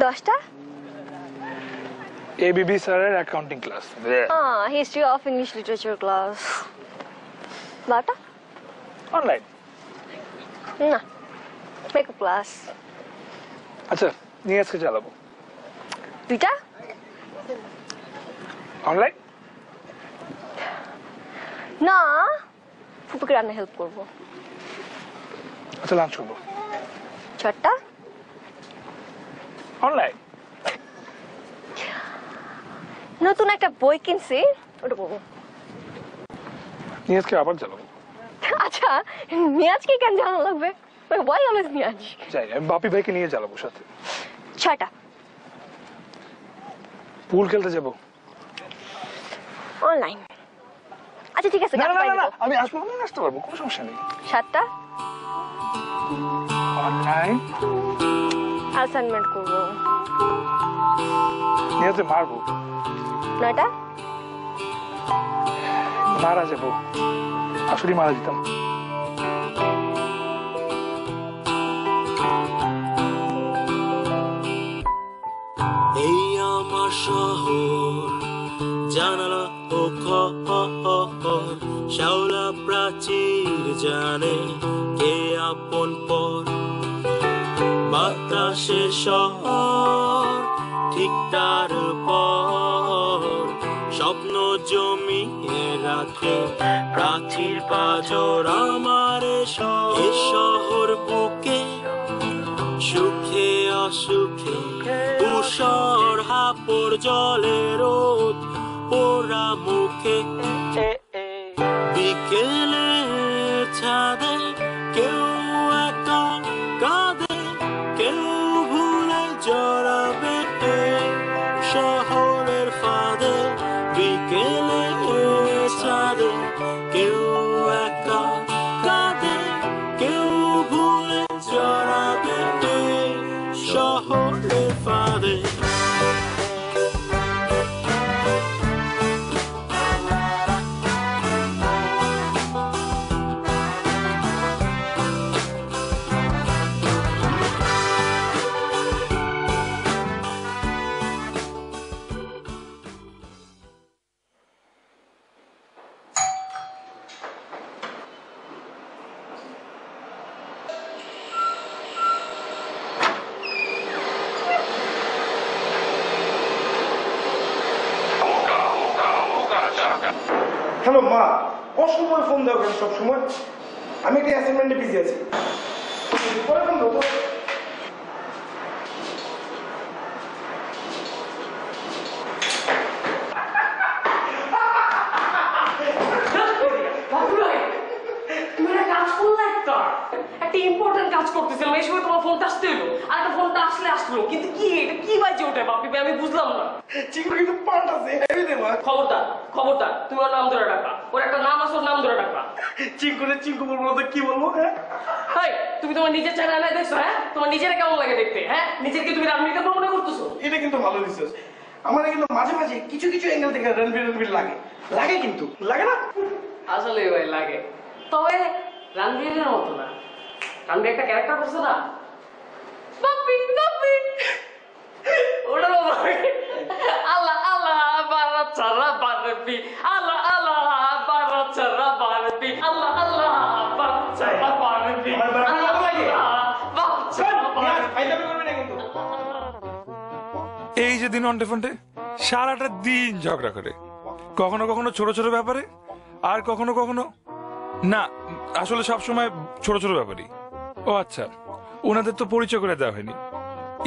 10টা ABB স্যারের accounting class, history of English literature class. 12টা অনলাইন। না, মেকআপ ক্লাস। আচ্ছা, নিয়ে আজকে চালাবো। 2টা অনলাইন। না, ফুপুকে রান্না হেল্প করবো। আচ্ছা, লাঞ্চ করবো। 4টা অনলাইন। নতুন একটা বই কিনছি, ওটা পড়বো। নিয়ে আজকে আবার চালাবো। আচ্ছা, নিয়াজকে কেন জানা লাগবে? Why always Niaz? যাই, আমি বাপি ভাইকে নিয়ে চালাবো সাথে। 6টা পুল খেলতে যাবো। অনলাইন। আচ্ছা ঠিক আছে, না না না, আমি আসবো, আমি আসতে পারবো, কোনো সমস্যা নেই। 7টা অনলাইন। অ্যাসাইনমেন্ট করবো। নিয়ে মারবো। 9টা মারা যাবো, আসলে মারা যেতাম। এই আমার শহর, জানালা ও ঘর, শ্যাওলা প্রাচীর জানে কে আপন পর। বাতাসে শহর ঠিক তার পর, স্বপ্ন জমিয়ে রাখে প্রাচীর পাঁজর আমার। এ শহর বুকে সুখে অসুখে, তুষার হাপড় জলে রোদ পোড়া মুখে। বিকেলে ছাদে কেউ একা কাঁদে, কেউ ভুলে জড়াবে শহরের ফাঁদে। বিকেলে ছাদে কেউ একা কাঁদে, কেউ ভুলে জড়াবে শহরের ফাঁদে। হ্যালো মা, অসময় ফোন দাও কেন সবসময়? আমি একটা অ্যাসাইনমেন্টে বিজি আছি, পরে ফোন দেবো। একটা ইম্পর্টেন্ট কাজ করতেছিলাম, এই সময় তোমার ফোনটা আসতে হলো, আর একটা ফোনটা আসলো, কিন্তু কি এটা কি বাজে ওঠে বাপি, আমি বুঝলাম না। চিকু কিন্তু পাল্টাছে, হেভি দে মা। খবরদার তুমি ওর নাম ধরে ডাকা, ওর একটা নাম আছে, ওর নাম ধরে ডাকা। চিঙ্কু বলবো তো কি বলবো? হ্যাঁ তুমি তোমার নিজের চেহারা দেখছো? হ্যাঁ তোমার নিজের কেমন লাগে দেখতে? হ্যাঁ নিজেকে তুমি রানবীর মনে করতেছো? এটা কিন্তু ভালো দিছিস। আমার কিন্তু মাঝে মাঝে কিছু অ্যাঙ্গেল থেকে রণবীর লাগে কিন্তু লাগে না? আসলে ভাই লাগে, তবে রানবীরের মতো না। রানবীর একটা ক্যারেক্টার করছে না, বাপি ওটা আল্লাহ আল্লাহ বারা ছাড়া বারবি, আল্লাহ আল্লাহ বারা ছাড়া বারবি, আল্লাহ আল্লাহ বারা ছাড়া বারবি। এই যে দিন অন্টে ফন্টে সারাটা দিন ঝগড়া করে, কখনো কখনো ছোট ছোট ব্যাপারে, আর কখনো কখনো না, আসলে সবসময় ছোট ছোট ব্যাপারই। ও আচ্ছা, ওনাদের তো পরিচয় করে দেওয়া হয়নি।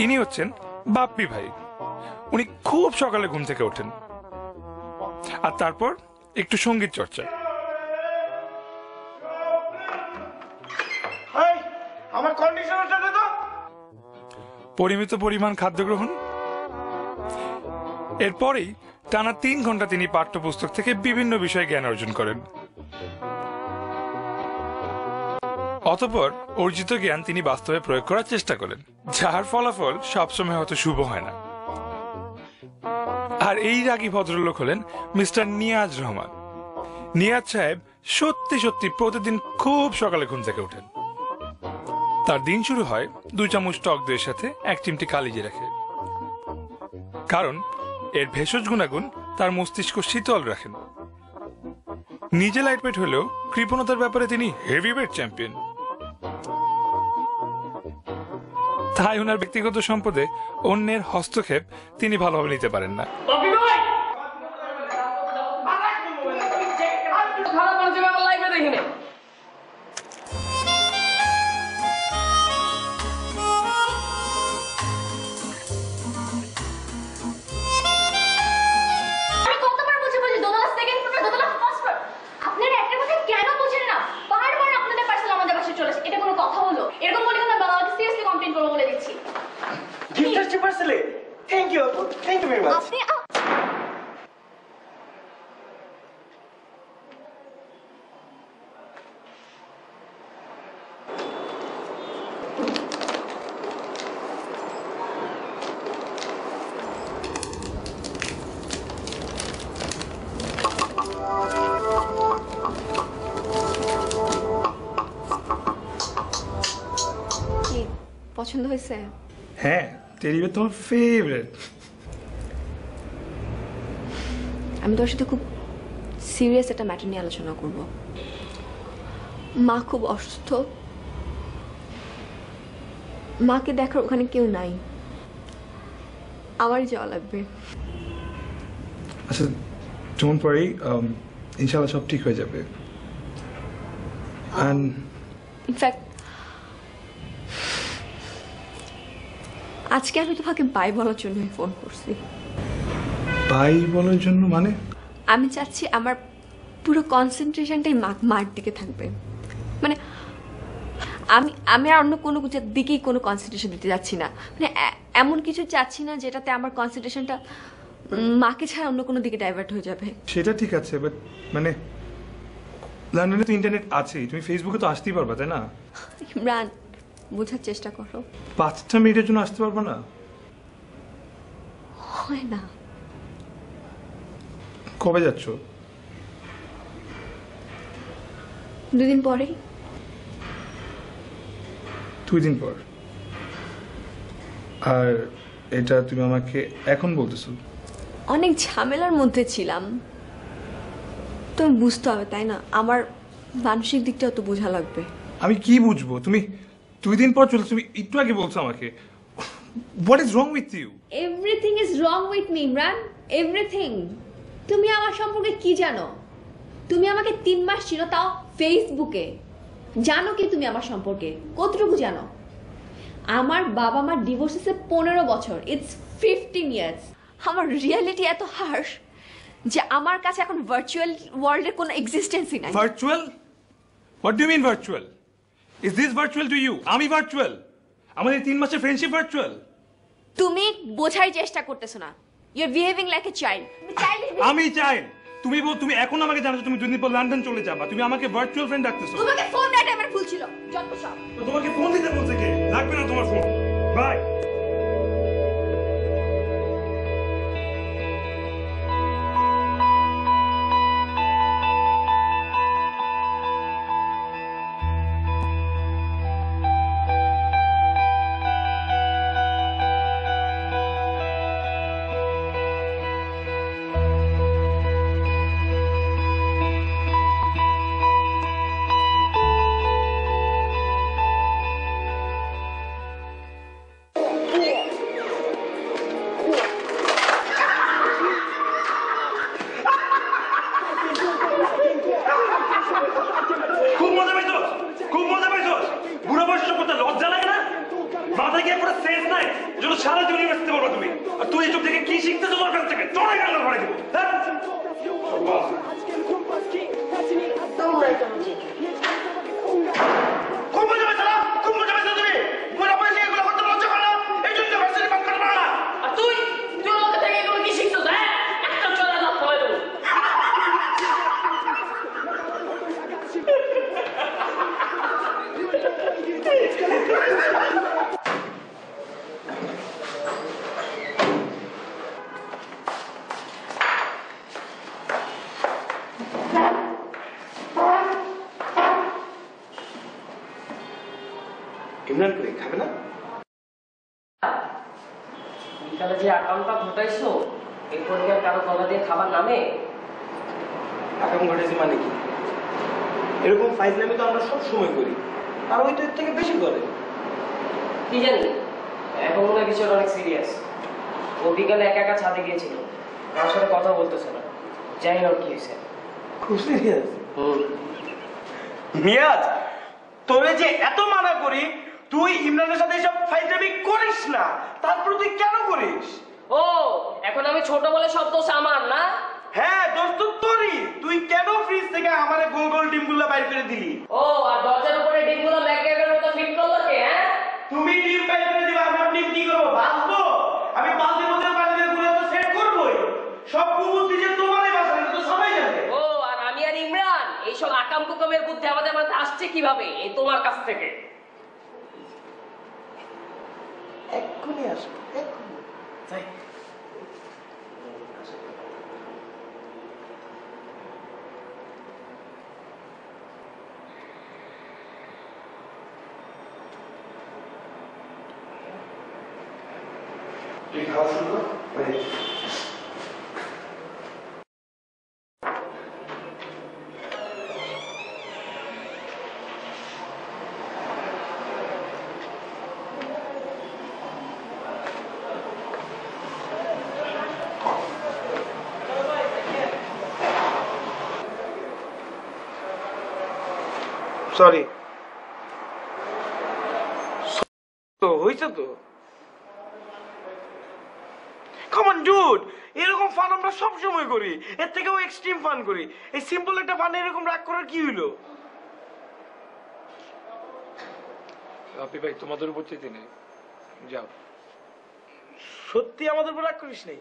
ইনি হচ্ছেন বাপ্পি ভাই। উনি খুব সকালে ঘুম থেকে ওঠেন, আর তারপর একটু সঙ্গীত চর্চা। আমার কন্ডিশনারটা দে তো। পরিমিত পরিমাণ খাদ্য গ্রহণ, এরপরেই টানা 3 ঘন্টা তিনি পাঠ্যপুস্তক থেকে বিভিন্ন বিষয়ে জ্ঞান অর্জন করেন। অতঃপর অর্জিত জ্ঞান তিনি বাস্তবে প্রয়োগ করার চেষ্টা করেন, যার ফলাফল সবসময় হয়তো শুভ হয় না। আর এই রাগী ভদ্রলোক হলেন মিস্টার নিয়াজ রহমান। নিয়াজ সাহেব সত্যি সত্যি প্রতিদিন খুব সকালে ঘুম থেকে ওঠেন। তার দিন শুরু হয় 2 চামচ টক দইয়ের সাথে 1 চিমটি কালিজি রেখে। কারণ এর ভেষজ গুণাগুণ তার মস্তিষ্ক শীতল রাখেন। নিজে লাইটওয়েট হলেও কৃপণতার ব্যাপারে তিনি হেভিওয়েট চ্যাম্পিয়ন। তাই ওনার ব্যক্তিগত সম্পদে অন্যের হস্তক্ষেপ তিনি ভালোভাবে নিতে পারেন না। বাপি ভাই খারাপ মানুষ আমার লাইফে দেখিনি। আমি কতবার বুঝে বলি দোতলা সেকেন্ড ফ্লোর দোতলা ফার্স্ট ফ্লোর, আপনারা একটা কথা কেন বুঝেন না? বারবার আপনাদের পার্সেল আমাদের বাসায় চলে আসে, এটা কোনো কথা হলো? এরকম বলে কিন্তু বাবা আমাকে সিরিয়াসলি কমপ্লেইন করবো বলে দিচ্ছি। গিফট আসছে পার্সেলে। থ্যাংক ইউ আপু, থ্যাংক ইউ ভেরি মাচ। আপনি কি পছন্দ হয়েছে? হ্যাঁ, টেডি বিয়ার তোমার ফেভারিট। আমি তোর সাথে খুব সিরিয়াস একটা ম্যাটার নিয়ে আলোচনা করব। মা খুব অসুস্থ, মাকে দেখার ওখানে কেউ নাই, আমারই যাওয়া লাগবে। আচ্ছা, যেমন পরেই ইনশাআল্লাহ সব ঠিক হয়ে যাবে। ইনফ্যাক্ট আজকে আমি তোমাকে বাই বলার জন্য ফোন করছি। বাই বলার জন্য মানে? আমি চাচ্ছি আমার পুরো কনসেন্ট্রেশনটাই মার দিকে থাকবে। মানে আমি আর অন্য কোনো কিছুর দিকেই কোনো কনসেন্ট্রেশন দিতে যাচ্ছি না। মানে এমন কিছু চাচ্ছি না যেটাতে আমার কনসেন্ট্রেশনটা মাকে ছাড়া অন্য কোনো দিকে ডাইভার্ট হয়ে যাবে। সেটা ঠিক আছে, বাট মানে লন্ডনে তো ইন্টারনেট আছেই, তুমি ফেসবুকে তো আসতেই পারবা, তাই না? ইমরান, বোঝার চেষ্টা করো। 5টা মিনিটের জন্য আসতে পারবা না? হয় না। কবে যাচ্ছ? 2 দিন পরেই। 2 দিন পর? আর এটা তুমি আমাকে এখন বলতেছো? অনেক ঝামেলার মধ্যে ছিলাম, তুমি বুঝতে হবে তাই না? আমার মানসিক দিকটাও তো বোঝা লাগবে। আমি কি বুঝবো? তুমি 2 দিন পর চলে, তুমি একটু আগে বলছো আমাকে। What is wrong with you? Everything is wrong with me Imran, everything. তুমি আমার সম্পর্কে কি জানো? তুমি আমাকে 3 মাস ছিল, তাও ফেসবুকে। জানো কি তুমি আমার সম্পর্কে কতটুকু জানো? আমার বাবা মার ডিভোর্স হয়েছে 15 বছর, ইটস 15 ইয়ার্স। আমার রিয়ালিটি এত হার্শ যে আমার কাছে এখন ভার্চুয়াল ওয়ার্ল্ডের কোনো এক্সিস্টেন্সই নাই। Virtual? What do you mean virtual? Is this virtual to you? আমি ভার্চুয়াল? আমাদের 3 মাসের ফ্রেন্ডশিপ ভার্চুয়াল? তুমি বোঝার চেষ্টা করতেছো না। You are behaving like a child. আমি চাইল্ড? তুমি এখন আমাকে জানাচ্ছ তুমি 2 দিন পর লন্ডন চলে যাবা, তুমি আমাকে ভার্চুয়াল ফ্রেন্ড ডাকতেছো? তোমাকে ফোন দেওয়াটা আমার ভুল ছিল, যত সব। তো তোমাকে ফোন দিতে বলছে কে? লাগবে না তোমার ফোন, বাই। খুব মজা পাইছো? খুব মজা পাইছো? বুড়ো বয়স করতে লজ্জা লাগে না? মাথায় কি একটা সেন্স নাই? যত সারা জীবন ইউনিভার্সিটি পড়বা তুমি, আর তুই এইসব থেকে কি শিখতেছো তোমার কাছ থেকে? চলে গেল ঘরে দিব। খুব মজা পাইছো না? খুব মজা পাইছো তুমি? বুড়ো বয়সে এগুলো করতে লজ্জা করে না? এই জন্য ইউনিভার্সিটি পাস করতে পারো না? আর তুই আমাকে থেকে এগুলো কি শিখছিস? হ্যাঁ, একটা চলে দাও করে দেবো। ইমরান কই খাবে না? বিকালে যে আকামটা ঘটাইছো এরপর কি আর কারো গলা দিয়ে খাবার নামে? আকাম ঘটেছে মানে কি? এরকম ফাইজলামি তো আমরা সব সময় করি, আর ওই তো এর থেকে বেশি করে। কি জানি, এখন মনে হয় বিষয়টা অনেক সিরিয়াস। ও বিকালে একা একা ছাদে গিয়েছিল, আমার সাথে কথা বলতেছে না, জানি না ওর কি হয়েছে। খুব সিরিয়াস। মিয়াজ, তোরে যে এত মানা করি তুই ইমরানের সাথে এসব ফাইজলামি করিস না, তারপর তুই কেন করিস? ও এখন আমি ছোট বলে সব দোষ আমার না? হ্যাঁ, দোস্ত তোরই। তুই কেন ফ্রিজ থেকে আমারে গোল গোল ডিমগুলো বাইর করে দিলি? ও আর দরজার উপরে ডিমগুলো ম্যাকডেভের মতো ফিট করলো কে? হ্যাঁ, তুমি ডিম বাইর করে দিবা, আমি ডিম কি করবো? ভাববো আমি বালতির মধ্যে পানি দিয়ে গুলো তো সেট করবোই। সব কুবুদ্ধি যে তোমারই বাসা, এটা তো সবাই জানে। ও আর আমি আর ইমরান এইসব আকাম কুকামের বুদ্ধি আমাদের মধ্যে আসছে কিভাবে? এই তোমার কাছ থেকে। এক্ষুনি আসবো, এক্ষুনি। যাই। তুই খাওয়া শুরু কর। সরি তো হইছে তো। কমন ডুড, এরকম ফান আমরা সব সময় করি, এর থেকেও এক্সট্রিম ফান করি। এই সিম্পল একটা ফান এরকম রাগ করার কি হইলো? আপনি ভাই তোমাদের উপর চেতে নেই, যাও। সত্যি আমাদের উপর রাগ করিস নাই?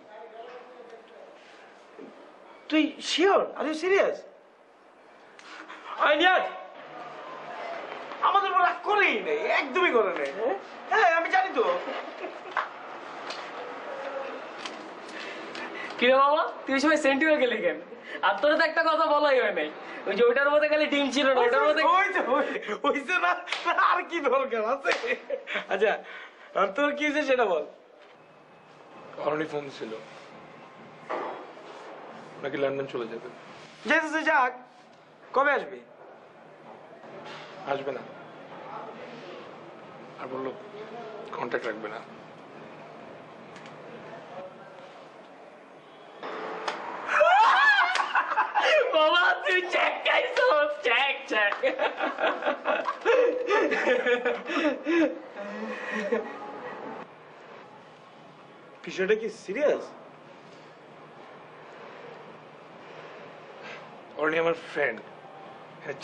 তুই শিওর? Are you serious? আমাদের উপর রাগ করেই নেই, একদমই করে নেই। হ্যাঁ আমি জানি তো। কিরে বাবা, তুই সবাই সেন্টি হয়ে গেলি কেন? আর তোর তো একটা কথা বলাই হয় নাই, ওই যে ওইটার মধ্যে খালি ডিম ছিল না, ওইটার মধ্যে হইছে না, আর কি দরকার আছে? আচ্ছা আর তোর কি হয়েছে সেটা বল। অরণি ফোন ছিল, নাকি লন্ডন চলে যাবে। যেতেছে যাক, কবে আসবি? আসবে না, আর বললো কন্ট্যাক্ট রাখবে না। বাবা তুই চেক খাইছো? চেক চেক। বিষয়টা কি সিরিয়াস? অরণি আমার ফ্রেন্ড,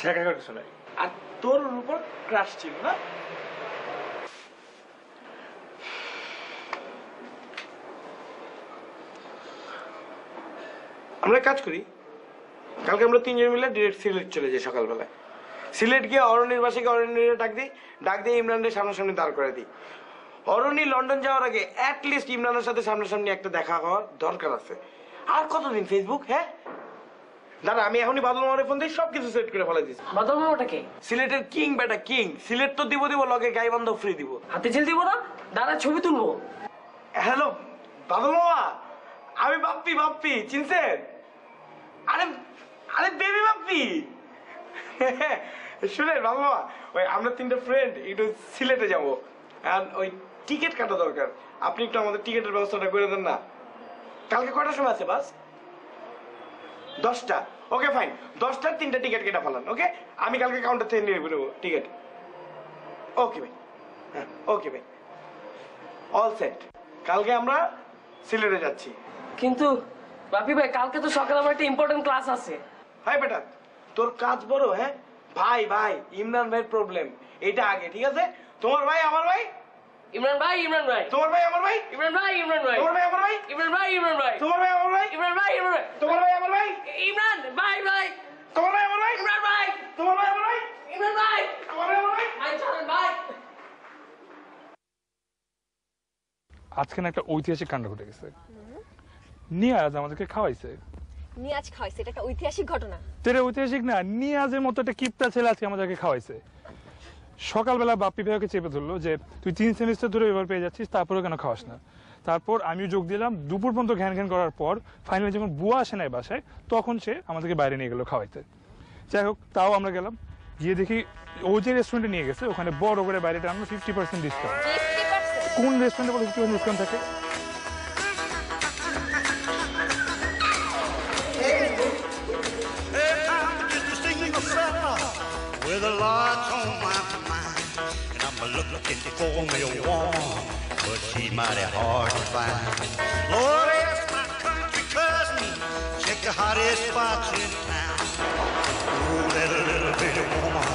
ছেঁকা কিছু নাই। আর তোর উপর ক্রাশ ছিল না? আমরা কাজ করি, কালকে আমরা তিনজন মিলে ডিরেক্ট সিলেট চলে যাই সকালবেলায়। সিলেট গিয়ে অরণির বাসাকে অরণির ডাক দিয়ে ইমরানের সামনাসামনি দাঁড় করে দিই। অরণি লন্ডন যাওয়ার আগে অ্যাটলিস্ট ইমরানের সাথে সামনাসামনি একটা দেখা হওয়ার দরকার আছে। আর কতদিন ফেসবুক? হ্যাঁ দাদা, আমি এখনই বাদল মামার ফোন দিয়ে সবকিছু সেট করে ফেলে দিচ্ছি। বাদল মামাটা কে? সিলেটের কিং বেটা, কিং। সিলেট তো দিব লগে গাইবান্ধব ফ্রি দিব। হাতে ছেলে দিব না, দাদা ছবি তুলবো। হ্যালো বাদল মামা, আমি বাপ্পি চিনছেন? আরে আরে বেবি বাপ্পি। শুনেন বাদল মামা, ওই আমরা তিনটা ফ্রেন্ড একটু সিলেটে যাবো, আর ওই টিকিট কাটা দরকার। আপনি একটু আমাদের টিকিটের ব্যবস্থাটা করে দেন না। কালকে কয়টার সময় আছে বাস? 10টা। ওকে ফাইন, 10টার 3টা টিকিট কেটে ফেলান। ওকে, আমি কালকে কাউন্টার থেকে নিয়ে নেবো টিকিট। ওকে ভাই, হ্যাঁ ওকে ভাই, অল সেট। কালকে আমরা সিলেটে যাচ্ছি। কিন্তু বাপি ভাই, কালকে তো সকালে আমার একটা ইম্পর্টেন্ট ক্লাস আছে। হাই বেটা, তোর কাজ বড়। হ্যাঁ ভাই, ইমরান ভাইয়ের প্রবলেম এটা আগে, ঠিক আছে? তোমার ভাই আমার ভাই, ইমরান ভাই তোমার ভাই আমার ভাই, ইমরান ভাই তোমার ভাই আমার ভাই, ইমরান ভাই তোমার ভাই আমার ভাই, ইমরান ভাই তোমার ভাই আমার ভাই, ইমরান ভাই তোমার ভাই আমার ভাই, ইমরান ভাই তোমার ভাই আমার ভাই, ইমরান ভাই আমার ভাই আমার ভাই। ভাই চলেন ভাই। আজকে না একটা ঐতিহাসিক কাণ্ড ঘটে গেছে। নিয়াজ আমাদেরকে খাওয়াইছে। নিয়াজ খাওয়াইছে, এটা একটা ঐতিহাসিক ঘটনা। তেরে ঐতিহাসিক না, নিয়াজের মতো একটা কিপটা ছেলে আজকে আমাদেরকে খাওয়াইছে। সকালবেলা বাপ্পি ভাইকে চেপে ধরলো যে তুই 3 সেমিস্টার ধরে এবার পেয়ে যাচ্ছিস, তারপরেও কেন খাওয়াস না? তারপর আমিও যোগ দিলাম। দুপুর পর্যন্ত ঘ্যান ঘ্যান করার পর ফাইনালি যখন বুয়া আসে নাই বাসায়, তখন সে আমাদেরকে বাইরে নিয়ে গেলো খাওয়াইতে। যাই হোক, তাও আমরা গেলাম, গিয়ে দেখি ও যে রেস্টুরেন্টে নিয়ে গেছে ওখানে বড় করে বাইরেটা আমরা 50% ডিসকাউন্ট। কোন রেস্টুরেন্টে বলে 50% ডিসকাউন্ট থাকে? With a lot on my mind, and I'm looking for me a woman, but she's mighty hard to find. Lord, ask my country cousin, check the hottest spots in town. Oh, that little bitty woman.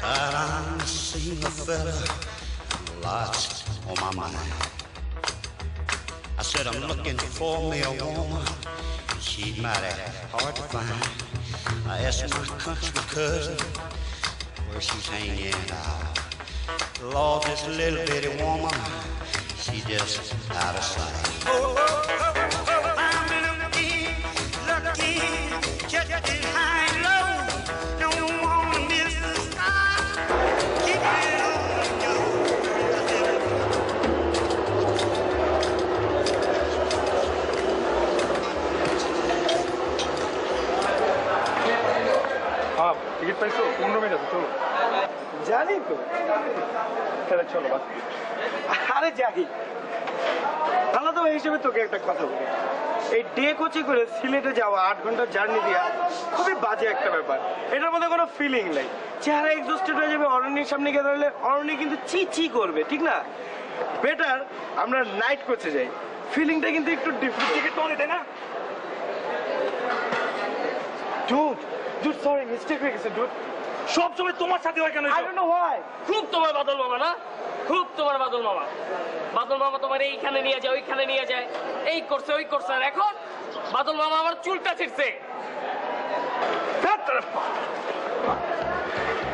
I'm seeing a fella, lots on my mind. I said I'm looking for me a woman, she's mighty hard to find. I asked my country cousin where she's hanging out. Lord, this little bitty woman, she just out of sight. Oh, I'm looking, just getting high and low. Don't wanna miss the sky. Keep it on the ticket পাইছো? 15 minute আছে, চলো। জানি তো, তাহলে চলো বাস। আরে যাই। আলাদা হিসেবে তোকে একটা কথা বলি, এই ডে কোচে করে সিলেটে যাওয়া 8 ঘন্টার জার্নি দেওয়া খুবই বাজে একটা ব্যাপার। এটার মধ্যে কোনো ফিলিং নেই। চেহারা এক্সস্টেড হয়ে যাবে, অরণ্যের সামনে গিয়ে দাঁড়ালে অরণ্য কিন্তু চি চি করবে, ঠিক না? বেটার আমরা নাইট কোচে যাই, ফিলিংটা কিন্তু একটু ডিফারেন্ট। টিকিট তো তাই না? ডুড, সরি, মিস্টেক হয়ে গেছে ডুড। সব সময় তোমার সাথে হয় কেন? I don't know why. খুব তোমার বাদল মামা না, খুব তোমার বাদল মামা। বাদল মামা তোমার এইখানে নিয়ে যায়, ওইখানে নিয়ে যায়, এই করছে ওই করছে, আর এখন বাদল মামা আমার চুলটা ছিঁড়ছে।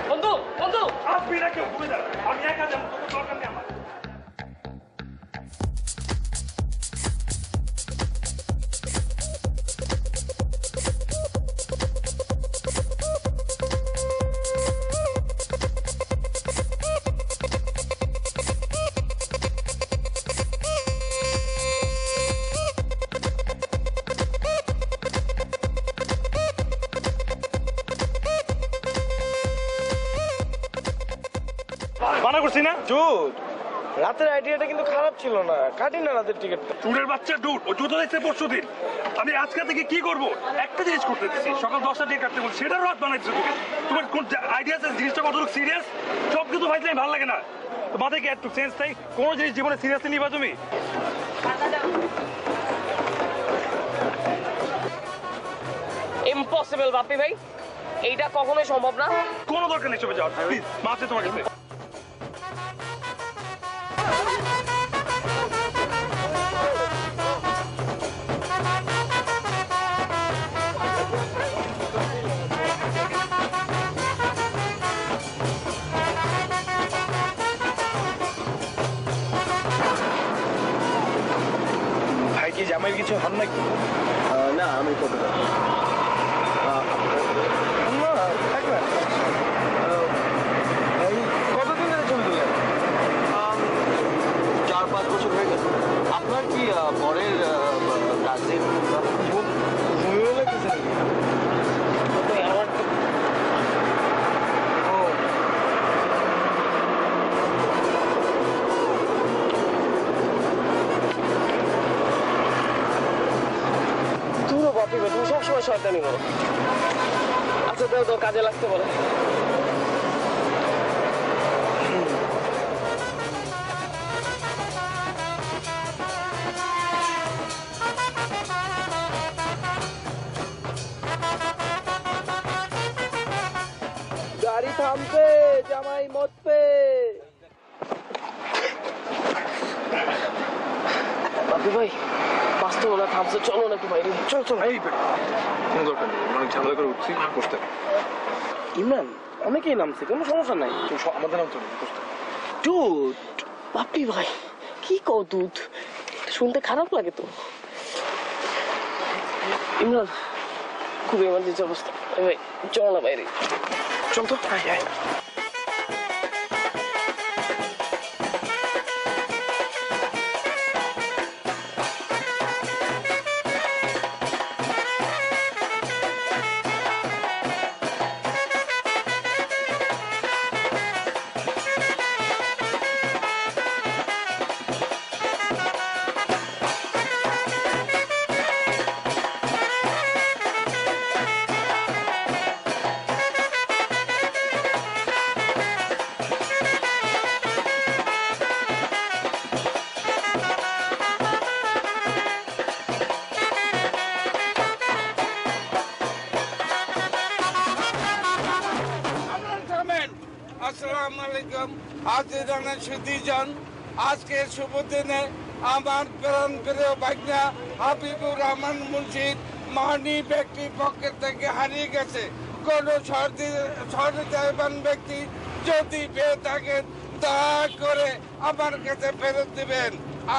বন্ধু বন্ধু, আসবি না কেউ, ঘুরে যা, আমি একা যাবো, তোকে দরকার নেই আমার। মানা করছি না? ডুড, রাতের আইডিয়াটা কিন্তু খারাপ ছিল না, কাটি না রাতের টিকিটটা। চুরের বাচ্চা ডুড, ও জুতো দেখছে পরশুদিন। আমি আজকে থেকে কি করবো? একটা জিনিস করতে দিচ্ছি, সকাল 10টা দিয়ে কাটতে বলছি, সেটার রাত বানাইছো তুমি। তোমার কোন আইডিয়া আছে জিনিসটা কতটুকু সিরিয়াস? সব কিছু ভাইতে ভালো লাগে না, মাথায় কি একটু সেন্স তাই? কোনো জিনিস জীবনে সিরিয়াসলি নিবা তুমি? ইম্পসিবল বাপি ভাই, এইটা কখনোই সম্ভব না। কোনো দরকার নেই চলে যাওয়ার, প্লিজ মাফ তোমার কাছে। ভাই কি জামাইয়ের কিছু হন নাকি? না, আমি করবো না, থাকবেন। এই কতদিন ধরে ছবি তুললেন? 4-5 বছর হয়ে গেছে। আপনার কি পরের কাজিন ভুলে লাগতেছে নাকি? আমার তো তুমিও বাপি ভাই, তুমি সবসময় শয়তানি করো। আচ্ছা দাও দাও, কাজে লাগতে বলে। মত পে। বাপি ভাই বাস্তব না থামছে, চলো না একটু বাইরে। চল চল এই কোনো দরকার নেই, অনেক ঝামেলা করে উঠছি বসতে। ইমরান অনেকেই নামছে, কোনো সমস্যা নাই, আমাদের নাম চলবে বসতে। দুধ বাপি ভাই কি কও দুধ, শুনতে খারাপ লাগে তো। ইমরান খুব এমার্জেন্সি অবস্থা, ভাই চলো না বাইরে। চল তো হ্যাঁ হ্যাঁ। আসসালামু আলাইকুম। আজিজানের সুধীজন, আজকের শুভ দিনে আমার প্রাণ প্রিয় ভাগ্না হাবিবুর রহমান মুন্সিদ মহানী ব্যক্তির পক্ষের থেকে হারিয়ে গেছে। কোনো সহৃদয়বান ব্যক্তি যদি পেয়ে থাকেন দয়া করে আমার কাছে ফেরত দিবেন,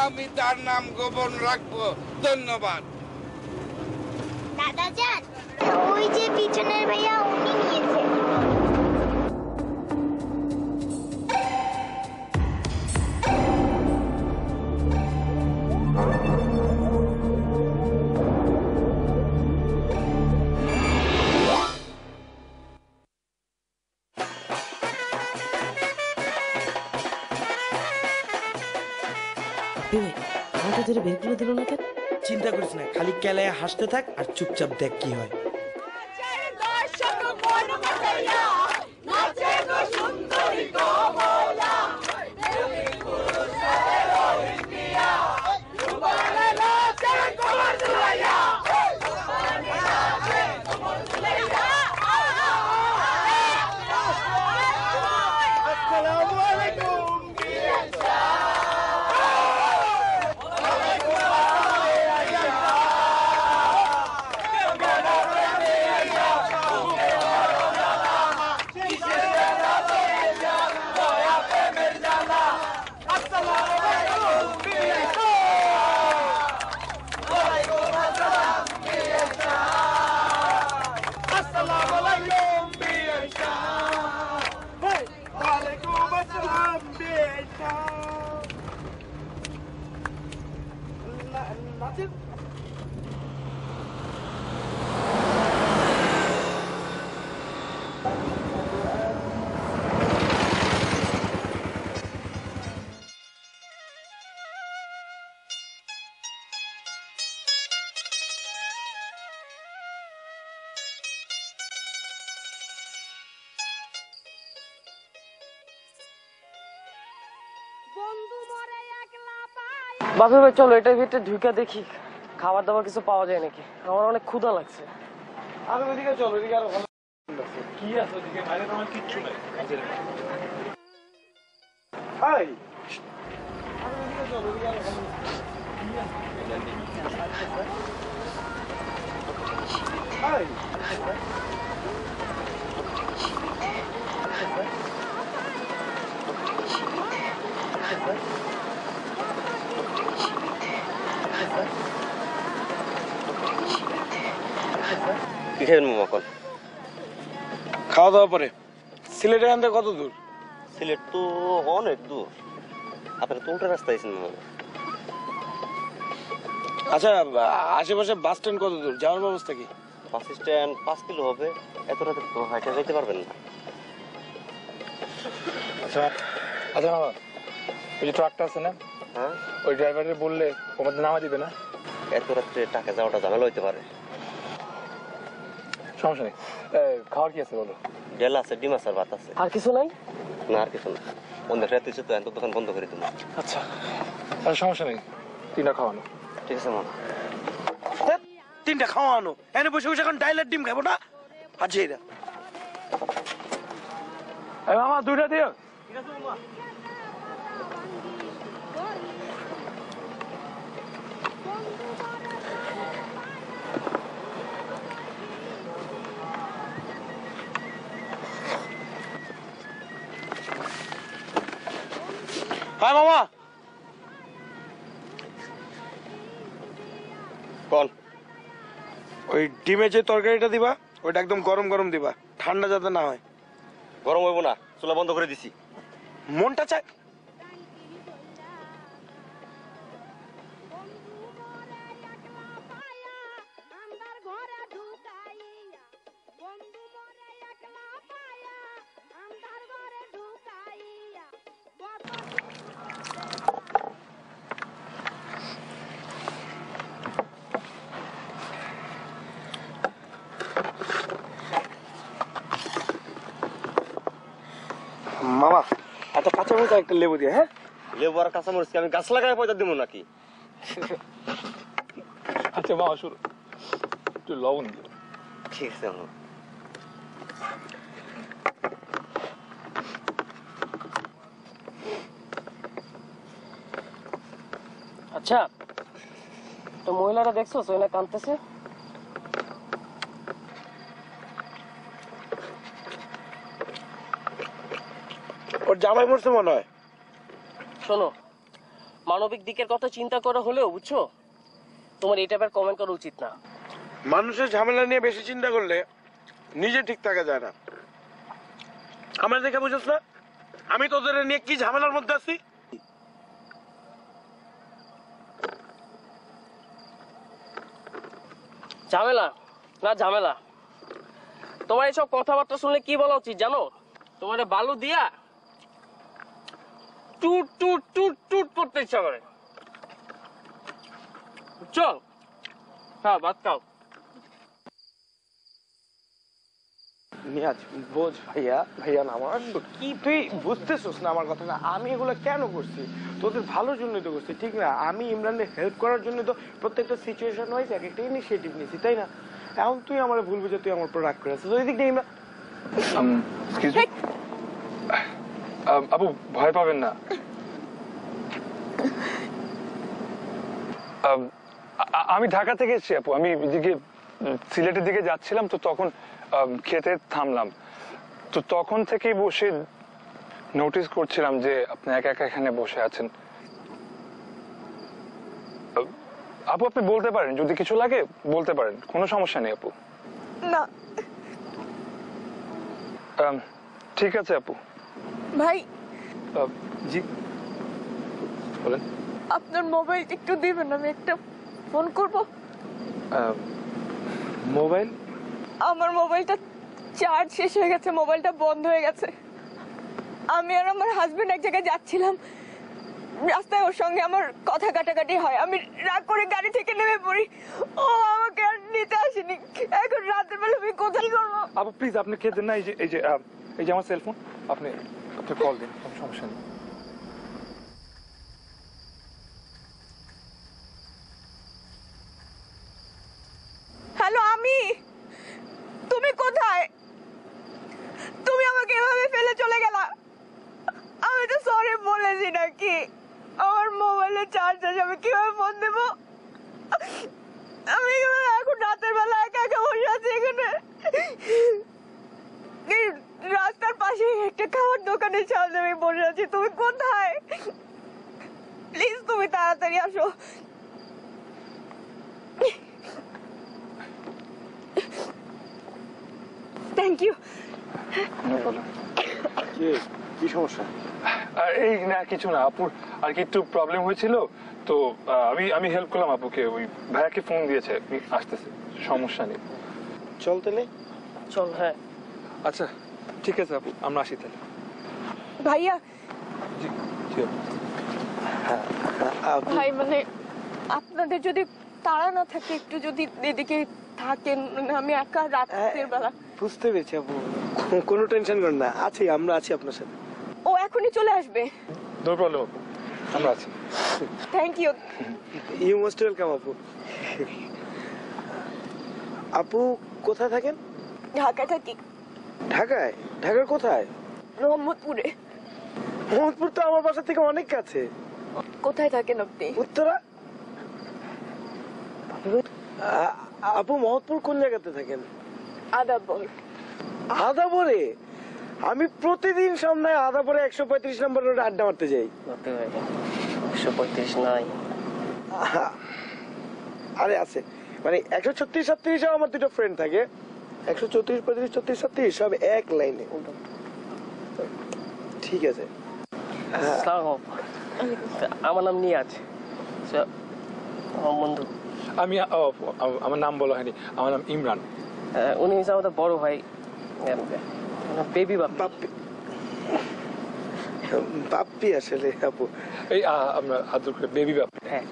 আমি তার নাম গোপন রাখবো। ধন্যবাদ। দাদাজান, ওই যে পিছনের ভাইয়া উনি নিয়েছে। আমাকে ধরে বের করে দিল না কেন? চিন্তা করিস না, খালি কেলায় হাসতে থাক আর চুপচাপ দেখ কি হয়। বাপি ভাই চলো এটার ভিতরে ঢুকে দেখি খাবার দাবার কিছু পাওয়া যায় নাকি, আমার অনেক ক্ষুধা লাগছে। আর ওইদিকে চল, ওইদিকে আরো ভালো কি আছে ওদিকে? বাইরে তো আমার কিচ্ছু নাই। হাই কি খেলেন মকন? খাওয়া দাওয়া পরে। সিলেটে এখান থেকে কত দূর? সিলেট তো অনেক দূর, আপনারা তো উল্টা রাস্তায় আছেন। আচ্ছা আশেপাশে বাস স্ট্যান্ড কত দূর, যাওয়ার ব্যবস্থা কি? বাস স্ট্যান্ড 5 কিলো হবে, এত রাতে তো হাইটে যেতে পারবেন না। আচ্ছা আচ্ছা বাবা, ওই যে ট্রাকটা আছে না, হ্যাঁ ওই ড্রাইভারের বললে ওখানে নামা দিবে না? এত রাত্রে টাকা যাওয়াটা ঝামেলা হইতে পারে। সমস্যা নেই। খাওয়ার কি আছে বলো? ডেল আছে, ডিম আছে, আর ভাত আছে। আর কিছু নাই? না আর কিছু না, অনেক রাত হয়েছে তো, এত দোকান বন্ধ করে দিন। আচ্ছা সমস্যা নেই, 3টা খাওয়ানো। ঠিক আছে মা। 3টা খাওয়ানো, এনে বসে বসে এখন ডাইলের ডিম খাবো না? আচ্ছা এরা মামা 2টা দিও। হ্যাঁ মামা কোন ওই ডিমের যে তরকারিটা দিবা ওইটা একদম গরম গরম দিবা, ঠান্ডা যাতে না হয়। গরম হইব না, চুলা বন্ধ করে দিছি। মনটা চায় মামা একটা কাঁচামরিচ আর একটা লেবু দিয়ে। হ্যাঁ লেবু আর কাঁচামরিচ আমি গাছ লাগায় পয়সা দিব নাকি? আচ্ছা মামা শুরু, একটু লবণ দিও। ঠিক আছে মামা। আচ্ছা তো মহিলারা দেখছো সোহেলা কাঁদতেছে? ওর জামাই মরছে মনে হয়। শোনো, মানবিক দিকের কথা চিন্তা করা হলেও বুঝছো তোমার এই টাইপের কমেন্ট করা উচিত না। মানুষের ঝামেলা নিয়ে বেশি চিন্তা করলে নিজে ঠিক থাকা যায় না। আমার দেখে বুঝছ না আমি তোদের নিয়ে কি ঝামেলার মধ্যে আছি? ঝামেলা না ঝামেলা, তোমার এইসব কথাবার্তা শুনলে কি বলা উচিত জানো? তোমার বালু দিয়া টুট টুট টুট টুট করতে ইচ্ছা করে, বুঝছো? হ্যাঁ ভাত খাও। নিয়াজ বোঝ ভাইয়া, ভাইয়া না আমার কি তুই বুঝতেছিস না আমার কথাটা? আমি এগুলো কেন করছি? তোদের ভালোর জন্যই তো করছি, ঠিক না? আমি ইমরানের হেল্প করার জন্য তো প্রত্যেকটা সিচুয়েশন ওয়াইজ এক একটা ইনিশিয়েটিভ নিয়েছি, তাই না? এখন তুই আমার ভুল বুঝে তুই আমার উপর রাগ করে আছিস। ওই দিক দিয়ে ইমরান আপু ভয় পাবেন না, আমি ঢাকা থেকে এসেছি আপু। আমি এদিকে সিলেটের দিকে যাচ্ছিলাম, তো তখন খেতে থামলাম, তো তখন থেকেই বসে নোটিস করছিলাম যে আপনি একা একা এখানে বসে আছেন। আপু আপনি বলতে পারেন, যদি কিছু লাগে বলতে পারেন, কোনো সমস্যা নেই আপু। না ঠিক আছে আপু। ভাই জি বলেন। আপনার মোবাইল একটু দিবেন, আমি একটা ফোন করব। মোবাইল? আমার মোবাইলটা চার্জ শেষ হয়ে গেছে, মোবাইলটা বন্ধ হয়ে গেছে। আমি আর আমার হাজবেন্ড এক জায়গায় যাচ্ছিলাম, রাস্তায় ওর সঙ্গে আমার কথা কাটাকাটি হয়, আমি রাগ করে গাড়ি থেকে নেমে পড়ি, ও আমাকে আর নিতে আসেনি। এখন রাতের বেলা আমি কোথায় করবো? আপু প্লিজ আপনি খেতেন না, এই যে আমার সেলফোন, আপনি কল দিন, কোনো সমস্যা নেই। হ্যালো, আমি। তুমি কোথায়? তুমি আমাকে এভাবে ফেলে চলে গেলা। আমি তো সরি বলেছি নাকি? আমার মোবাইলে চার্জ শেষ, আমি কিভাবে ফোন দেবো? আমি এখন রাতের বেলা একা একা বসে আছি এখানে। এই রাস্তার পাশে একটা খাবার দোকানের সামনে আমি বসে আছি। তুমি কোথায়? প্লিজ তুমি তাড়াতাড়ি আসো। Thank you. কি সমস্যা? এই না কিছু না আপুর আর কি একটু প্রবলেম হয়েছিল, তো আমি হেল্প করলাম আপুকে। ওই ভাইয়াকে ফোন দিয়েছে, আসতেছে, সমস্যা নেই। চল তাহলে। চল। হ্যাঁ আচ্ছা ঠিক আছে আপু, আমরা আসি তাহলে। ভাইয়া। জি জি ভাই মানে আপনাদের যদি তাড়া না থাকে, একটু যদি এদিকে থাকেন, আমি একা রাতের বেলা। বুঝতে পেরেছি আপু, কোনো টেনশন করেন না, আছি, আমরা আছি আপনার সাথে। ও এখনই চলে আসবে। নো প্রবলেম আপু, আমরা আছি। Thank you. You most welcome আপু। আপু কোথায় থাকেন? ঢাকায় থাকি। ঢাকায়? ঢাকার কোথায়? মোহাম্মদপুরে। মোহাম্মদপুর তো আমার বাসা থেকে অনেক কাছে। কোথায় থাকেন আপনি? উত্তরা। আপু মোহাম্মদপুর কোন জায়গাতে থাকেন? আদাবর। আদাবরে? আমি প্রতিদিন সন্ধ্যায় আদাবরে 135 নম্বর রোডে আড্ডা মারতে যাই। 135 নাই। আরে আছে, মানে 136 37 আমার দুটো ফ্রেন্ড থাকে। 134 35 34 37 সব এক লাইনে। ঠিক আছে। আমার নাম নিয়াজ, আমার বন্ধু। আমার নাম বলা হয়নি, আমার নাম ইমরান। উনি হচ্ছে আমাদের বড় ভাই, বেবি বাপ্পি। বাপ্পি আসলে আপু এই আমরা আদর করে বেবি বাপ্পি। হ্যাঁ।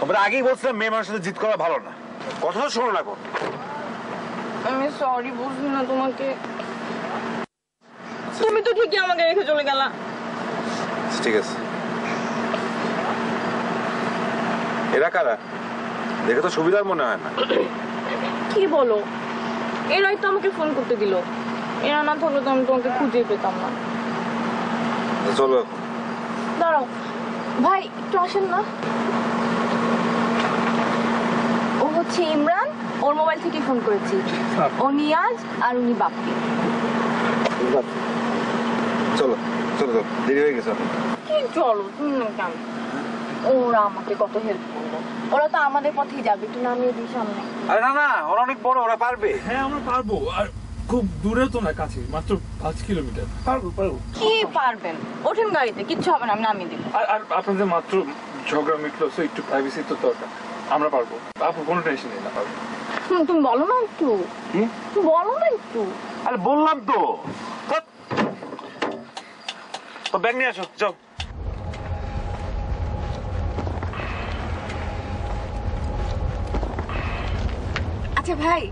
আমরা আগেই বলছিলাম মেয়ে মানুষের সাথে জিত করা ভালো না, কথা তো শোনো না। আমি সরি বুঝলি না তোমাকে, তুমি তো ঠিকই আমাকে রেখে চলে গেলা। ঠিক আছে, এরা কারা? দেখে তো সুবিধার মনে হয় না। কি বলো, এরাই তো আমাকে ফোন করতে দিল। এরা না থাকলে তো আমি তোমাকে খুঁজে পেতাম না। চলো। দাঁড়াও ভাই, একটু আসেন না। ও হচ্ছে ইমরান, ওর মোবাইল থেকে ফোন করেছি। ও নিয়াজ আর উনি বাপ্পি। চলো চলো চলো, দেরি হয়ে গেছে। কি চলো, তুমি না কেন? ওরা আমাকে কত হেল্প করলো, ওরা তো আমাদের পথেই যাবে, একটু নামিয়ে দিই সামনে। আরে না না, ওরা অনেক বড়, ওরা পারবে। হ্যাঁ আমরা পারবো, আর খুব দূরেও তো না, কাছে মাত্র 5 কিলোমিটার। পারবো। কি পারবেন? ওঠেন গাড়িতে, কিচ্ছু হবে না, আমি নামিয়ে দিব। আর আপনাদের মাত্র ঝগড়া মিটলো, তো একটু প্রাইভেসি তো দরকার। আমরা পারবো, আপু কোনো টেনশন নেই না, পারবো। তুমি বলো না একটু, বলো না একটু। আরে বললাম তো, ব্যাগ নিয়ে আসো, যাও। আচ্ছা ভাই,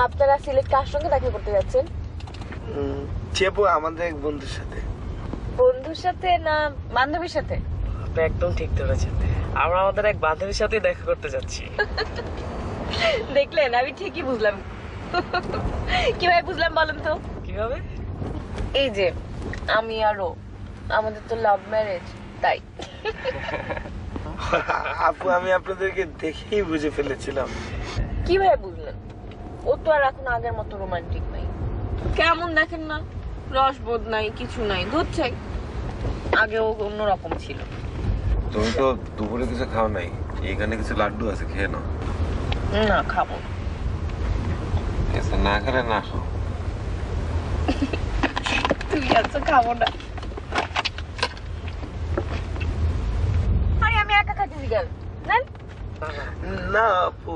আপনারা সিলেট কার সঙ্গে দেখা করতে যাচ্ছেন? চেপু আমাদের এক বন্ধুর সাথে। বন্ধুর সাথে না বান্ধবীর সাথে? আপনি একদম ঠিক ধরেছেন, আমরা আমাদের এক বান্ধবীর সাথে দেখা করতে যাচ্ছি। দেখলেন, আমি ঠিকই বুঝলাম। কিভাবে বুঝলাম বলেন তো? কিভাবে? এই যে আমি আরো, আমাদের তো লাভ ম্যারেজ, তাই। আপু আমি আপনাদেরকে দেখেই বুঝে ফেলেছিলাম। কিভাবে বুঝলেন? ও তো আর এখন আগের মতো রোমান্টিক নাই। কেমন দেখেন না, রসবোধ নাই, কিছু নাই, দুধ চাই। আগে ও অন্যরকম ছিল। তুমি তো দুপুরে কিছু খাও নাই, এখানে কিছু লাড্ডু আছে, খেয়ে নাও। না খাবো। না খেলে না খাও। তুই আছো, খাবো না। আরে আমি একা খাচ্ছি গেল নেন। না আপু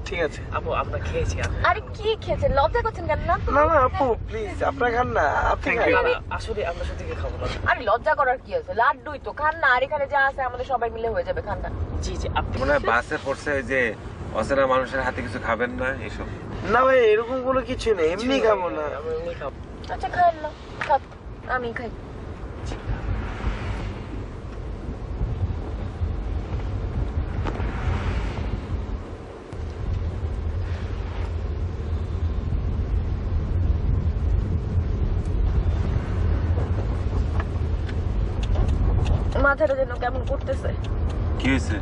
ঠিক আছে। আপু আমরা খেয়েছি। আরে কি খেয়েছেন? লজ্জা করছেন কেন? না না না আপু প্লিজ, আপনারা খান না, আপনি খান। আসলে আমরা শুধু খাবো না। আরে লজ্জা করার কি আছে? লাড্ডুই তো, খান না। আর এখানে যা আছে আমাদের সবাই মিলে হয়ে যাবে, খান না। জি জি। আপনি মনে হয় বাসে পড়ছে ওই যে অচেনা মানুষের হাতে কিছু খাবেন না এইসব। না ভাই এরকম কোনো কিছু নেই, এমনি খাবো না। আমরা এমনি খাবো। আচ্ছা খান না, থাক আমি খাই। মাথাটা যেন কেমন করতেছে। কি হয়েছে?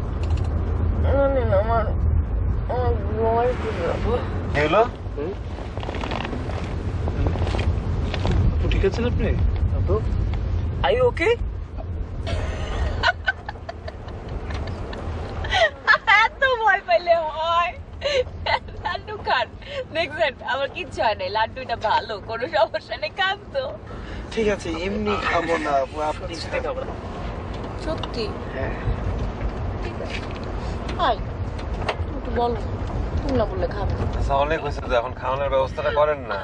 আমার হলো ঠিক আছেন আপনি? আই ওকে? এত ভয় পাইলে হয়? লাড্ডু খান, দেখছেন আমার কিচ্ছু হয় নাই। লাড্ডুটা ভালো, কোনো সমস্যা নেই, খান তো। ঠিক আছে এমনি খাবো না আপু, আপনি খাবো না। সত্যি? হ্যাঁ ঠিক আছে। হাই তুমি একটু বলো, তুমি না বললে খাবে। আচ্ছা অনেক হয়েছে তো, এখন খাওয়ানোর ব্যবস্থাটা করেন না।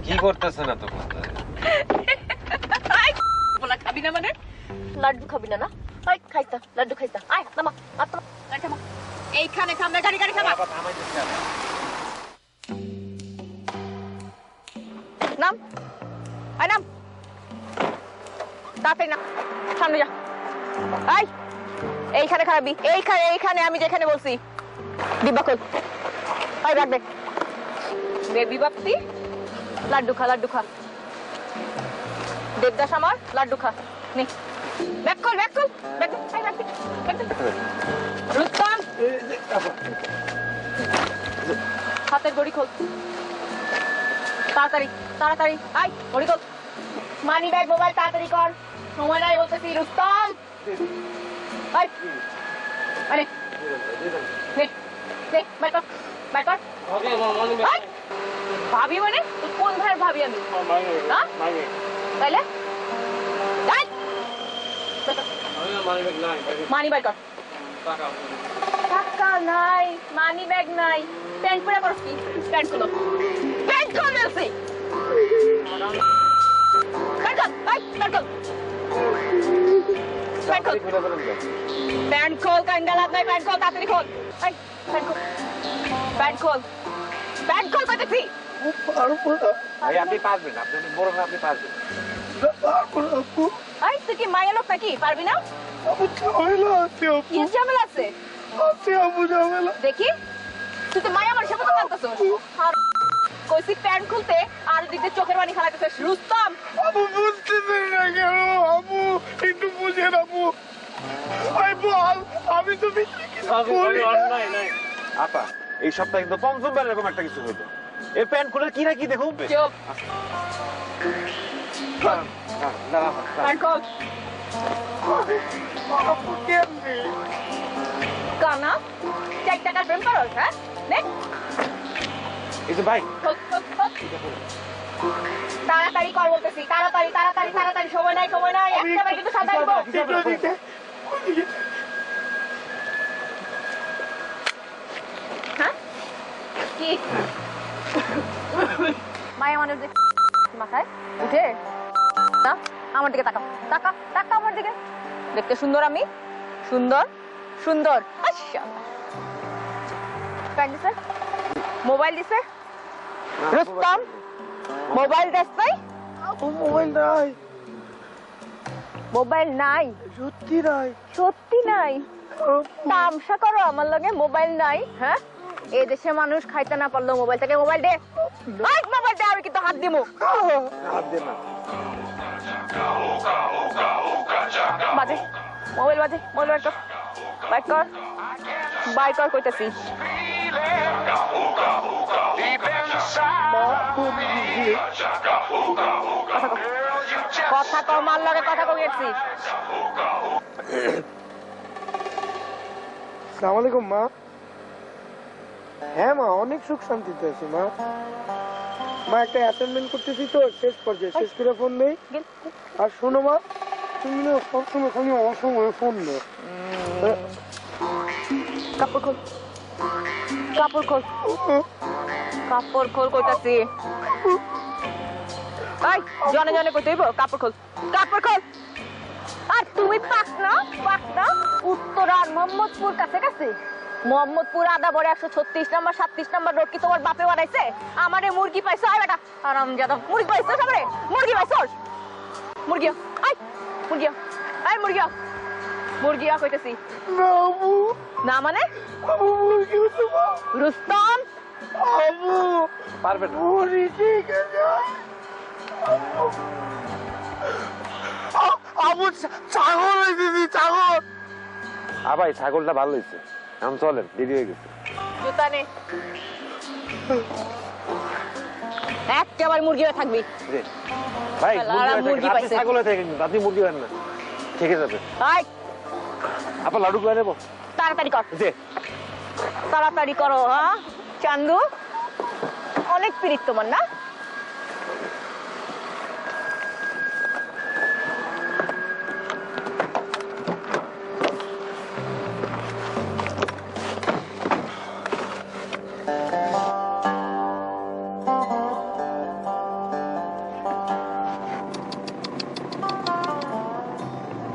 কি করতেছেন এত কথা? খাবি না মানে? লাড্ডু খাবি না? না আয় খাইতা, লাড্ডু খাইতা। আয় নামা, আত্মা গাড়ি থামা। এইখানে থামবে, গাড়ি গাড়ি থামা। নাম আয় নাম তাড়াতাড়ি না সামনে যা আয় এইখানে খারাপি এইখানে আমি যেখানে বলছি ডিব্বা খোল আয় রাখবে বেবি বাপ্পি লাড্ডু খা দেবদাস আমার লাড্ডু খা নে ব্যাক কল রুস্তম হাতের গড়ি খোল তাড়াতাড়ি আয় গড়ি খোল মানি ব্যাগ মোবাইল তাড়াতাড়ি কর সময় নাই বলতেছি রুস্তম আয় আরে নে বাইর কর ভাবি মানে কোন ভাইয়ের ভাবি আমি তাইলে মানি ব্যাগ কর টাকা নাই মানি ব্যাগ নাই প্যান্ট পরে করছ কি প্যান্ট খোল বলছি প্যান্ট খোল কান্ডালাত নাই প্যান্ট খোল তাড়াতাড়ি খোল প্যান্ট খোল করতেছি আপনি পারবেন, আপনি বড় না, আপনি পারবেন। তুই কি মায়া লোক নাকি পারবি না? কি ঝামেলা আছে? দেখি তুই তো মায়া মানুষের মতো কাঁদতেছিস। কইছি প্যান্ট খুলতে আর দিকে চোখের পানি খালাইতেছিস রুস্তম। একটু বুঝে রাখবো আমি তো আপা এই সপ্তাহে কিন্তু পঞ্চমবার এরকম একটা কিছু হইতো। এই প্যান্ট খুলে কি না কি দেখো কানা 4 টাকার প্রেম করো হ্যাঁ এই যে ভাই তাড়াতাড়ি কর বলতেছি তাড়াতাড়ি সময় নাই একটা বার কিন্তু সাদা দিব হ্যাঁ কি মায়া মানুষ মাথায় উঠে না আমার দিকে তাকা আমার দিকে দেখতে সুন্দর আমি সুন্দর প্যান্ট দিছে মোবাইল দিছে রুস্তম মোবাইল দেশ নাই মোবাইল নাই সত্যি নাই তামসা করো আমার লগে মোবাইল নাই হ্যাঁ এই দেশে মানুষ খাইতে না পারলো মোবাইল থেকে মোবাইল দে আমি কিন্তু হাত দিমু বাজে মোবাইল বাই কর কইতাছি কথা কম আর লগে কথা কইছি আসসালামু আলাইকুম মা হ্যাঁ মা অনেক সুখ শান্তিতে আছি মা একটা অ্যাসাইনমেন্ট করতেছি তো শেষ পর্যায়ে শেষ করে ফোন দেই আর শোনো মা তুমি না সবসময় খালি অসময়ে ফোন দাও কাপড় খোল কইতাছি জনে কইতে হইব কাপড় খোল আর তুমি পাক না উত্তরার মোহাম্মদপুর কাছে মোহাম্মদপুর আদা বড় 136 নাম্বার 37 নাম্বার রোড কি তোমার বাপে বানাইছে আমারে মুরগি পাইছো আয় বেটা আরামজাদা মুরগি পাইছো সামনে মুরগি কইতেছি না মানে রুস্তম পারবেন ভাই ছাগলটা ভালো হয়েছে এখন চলেন দেরি হয়ে গেছে জুতা নে একেবারে মুরগি হয়ে থাকবি ভাই মুরগি পাইছে ছাগল হয়ে থাকেন আপনি মুরগি হন না ঠিক আছে আপা লাড্ডু করে নেবো তাড়াতাড়ি করো হ্যাঁ চান্দু অনেক পিরিত তোমার না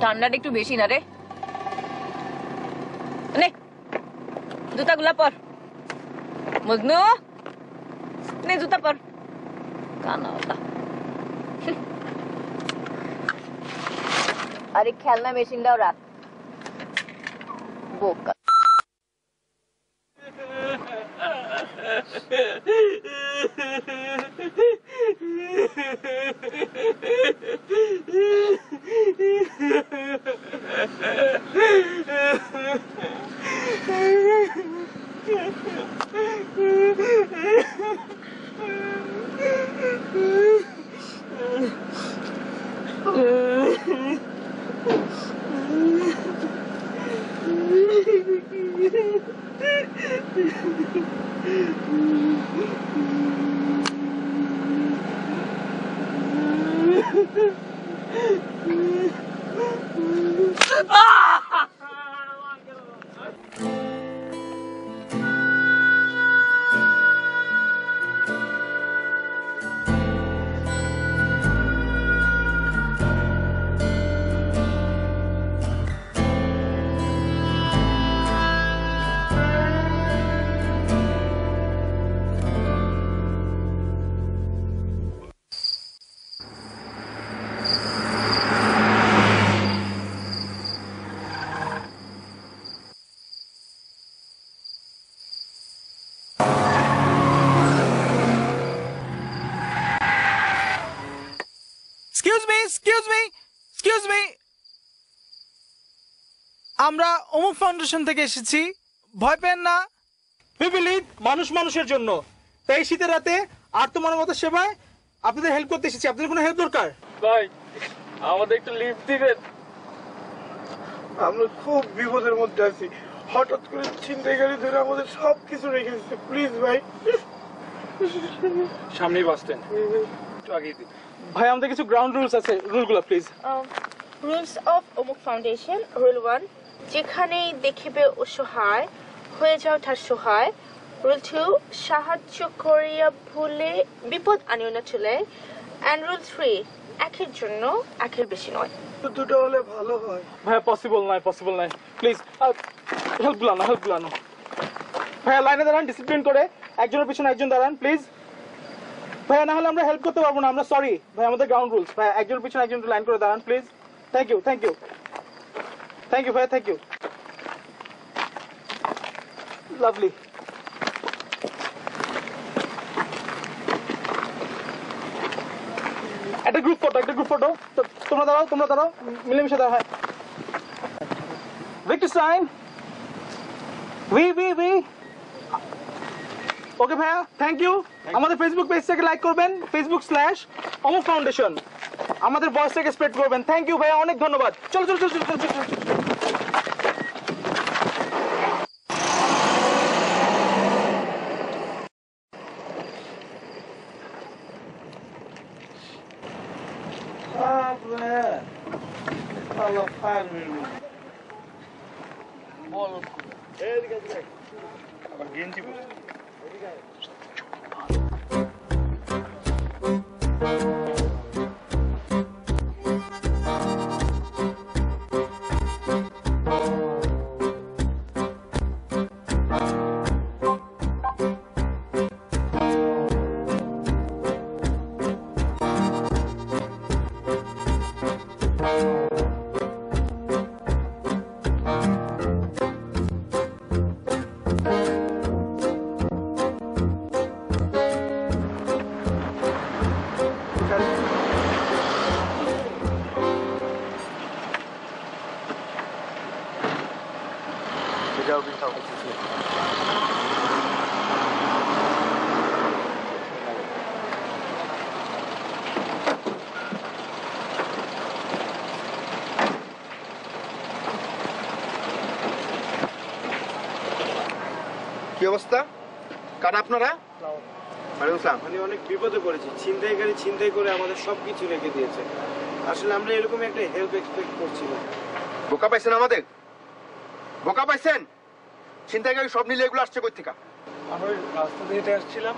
ঠান্ডাটা একটু বেশি না রে জুতাগুলা পর মজনু নে জুতা পর কানা আরে খেলনা মেশিনটাও রাখ বোকা আমরা অমুক ফাউন্ডেশন থেকে এসেছি ভয় পেন না বিবিলিভ মানুষ মানুষের জন্য তাই শীতের রাতে আত্মমানবতার সেবায় আপনাদের হেল্প করতে এসেছি আপনাদের কোনো হেল্প দরকার ভাই আমাদের একটু লিফট দিবেন আমরা খুব বিপদের মধ্যে আছি হঠাৎ করে ছিনতাইকারী ধরে আমাদের সবকিছু রেখে দিচ্ছে প্লিজ ভাই সামনেই বাস স্ট্যান্ড একটু আগেই দিন ভাই আমাদের কিছু গ্রাউন্ড রুলস আছে রুলগুলো প্লিজ রুলস অফ অমুক ফাউন্ডেশন রুল 1 যেখানেই দেখিবে অসহায় হয়ে যাও তার সহায় রুল 2 সাহায্য করিয়া ভুলে বিপদ আনিও না চলে এন্ড রুল 3 একের জন্য একের বেশি নয় দুটো হলে ভালো হয় ভাইয়া পসিবল নয় প্লিজ হেল্প গুলানো ভাইয়া লাইনে দাঁড়ান ডিসিপ্লিন করে একজনের পিছনে একজন দাঁড়ান প্লিজ ভাইয়া না হলে আমরা হেল্প করতে পারবো না আমরা সরি ভাই আমাদের গ্রাউন্ড রুলস ভাইয়া একজনের পিছনে একজন লাইন করে দাঁড়ান প্লিজ থ্যাংক ইউ ভাইয়া থ্যাংক ইউ লাভলি একটা গ্রুপ ফটো তোমরা দাঁড়াও মিলেমিশে দাঁড়াও হ্যাঁ ভিক্টর সাইন উই ওকে ভাইয়া থ্যাংক ইউ আমাদের ফেসবুক পেজটাকে লাইক করবেন facebook/অমুক ফাউন্ডেশন আমাদের ভয়েসটাকে স্প্রেড করবেন থ্যাংক ইউ ভাইয়া অনেক ধন্যবাদ চলো বল গেঞ্জি কি অবস্থা কার আপনারা আমি অনেক বিপদে পড়েছি ছিনতাইকারী ছিনতাই করে আমাদের সবকিছু রেখে দিয়েছে আসলে আমরা এরকম একটা হেল্প এক্সপেক্ট করছি না বোকা পাইছেন আমাদের বোকা পাইছেন ছিনতাইকারী সব নিলে এগুলো আসছে কই থেকে আমরা রাস্তা দিয়ে হেঁটে আসছিলাম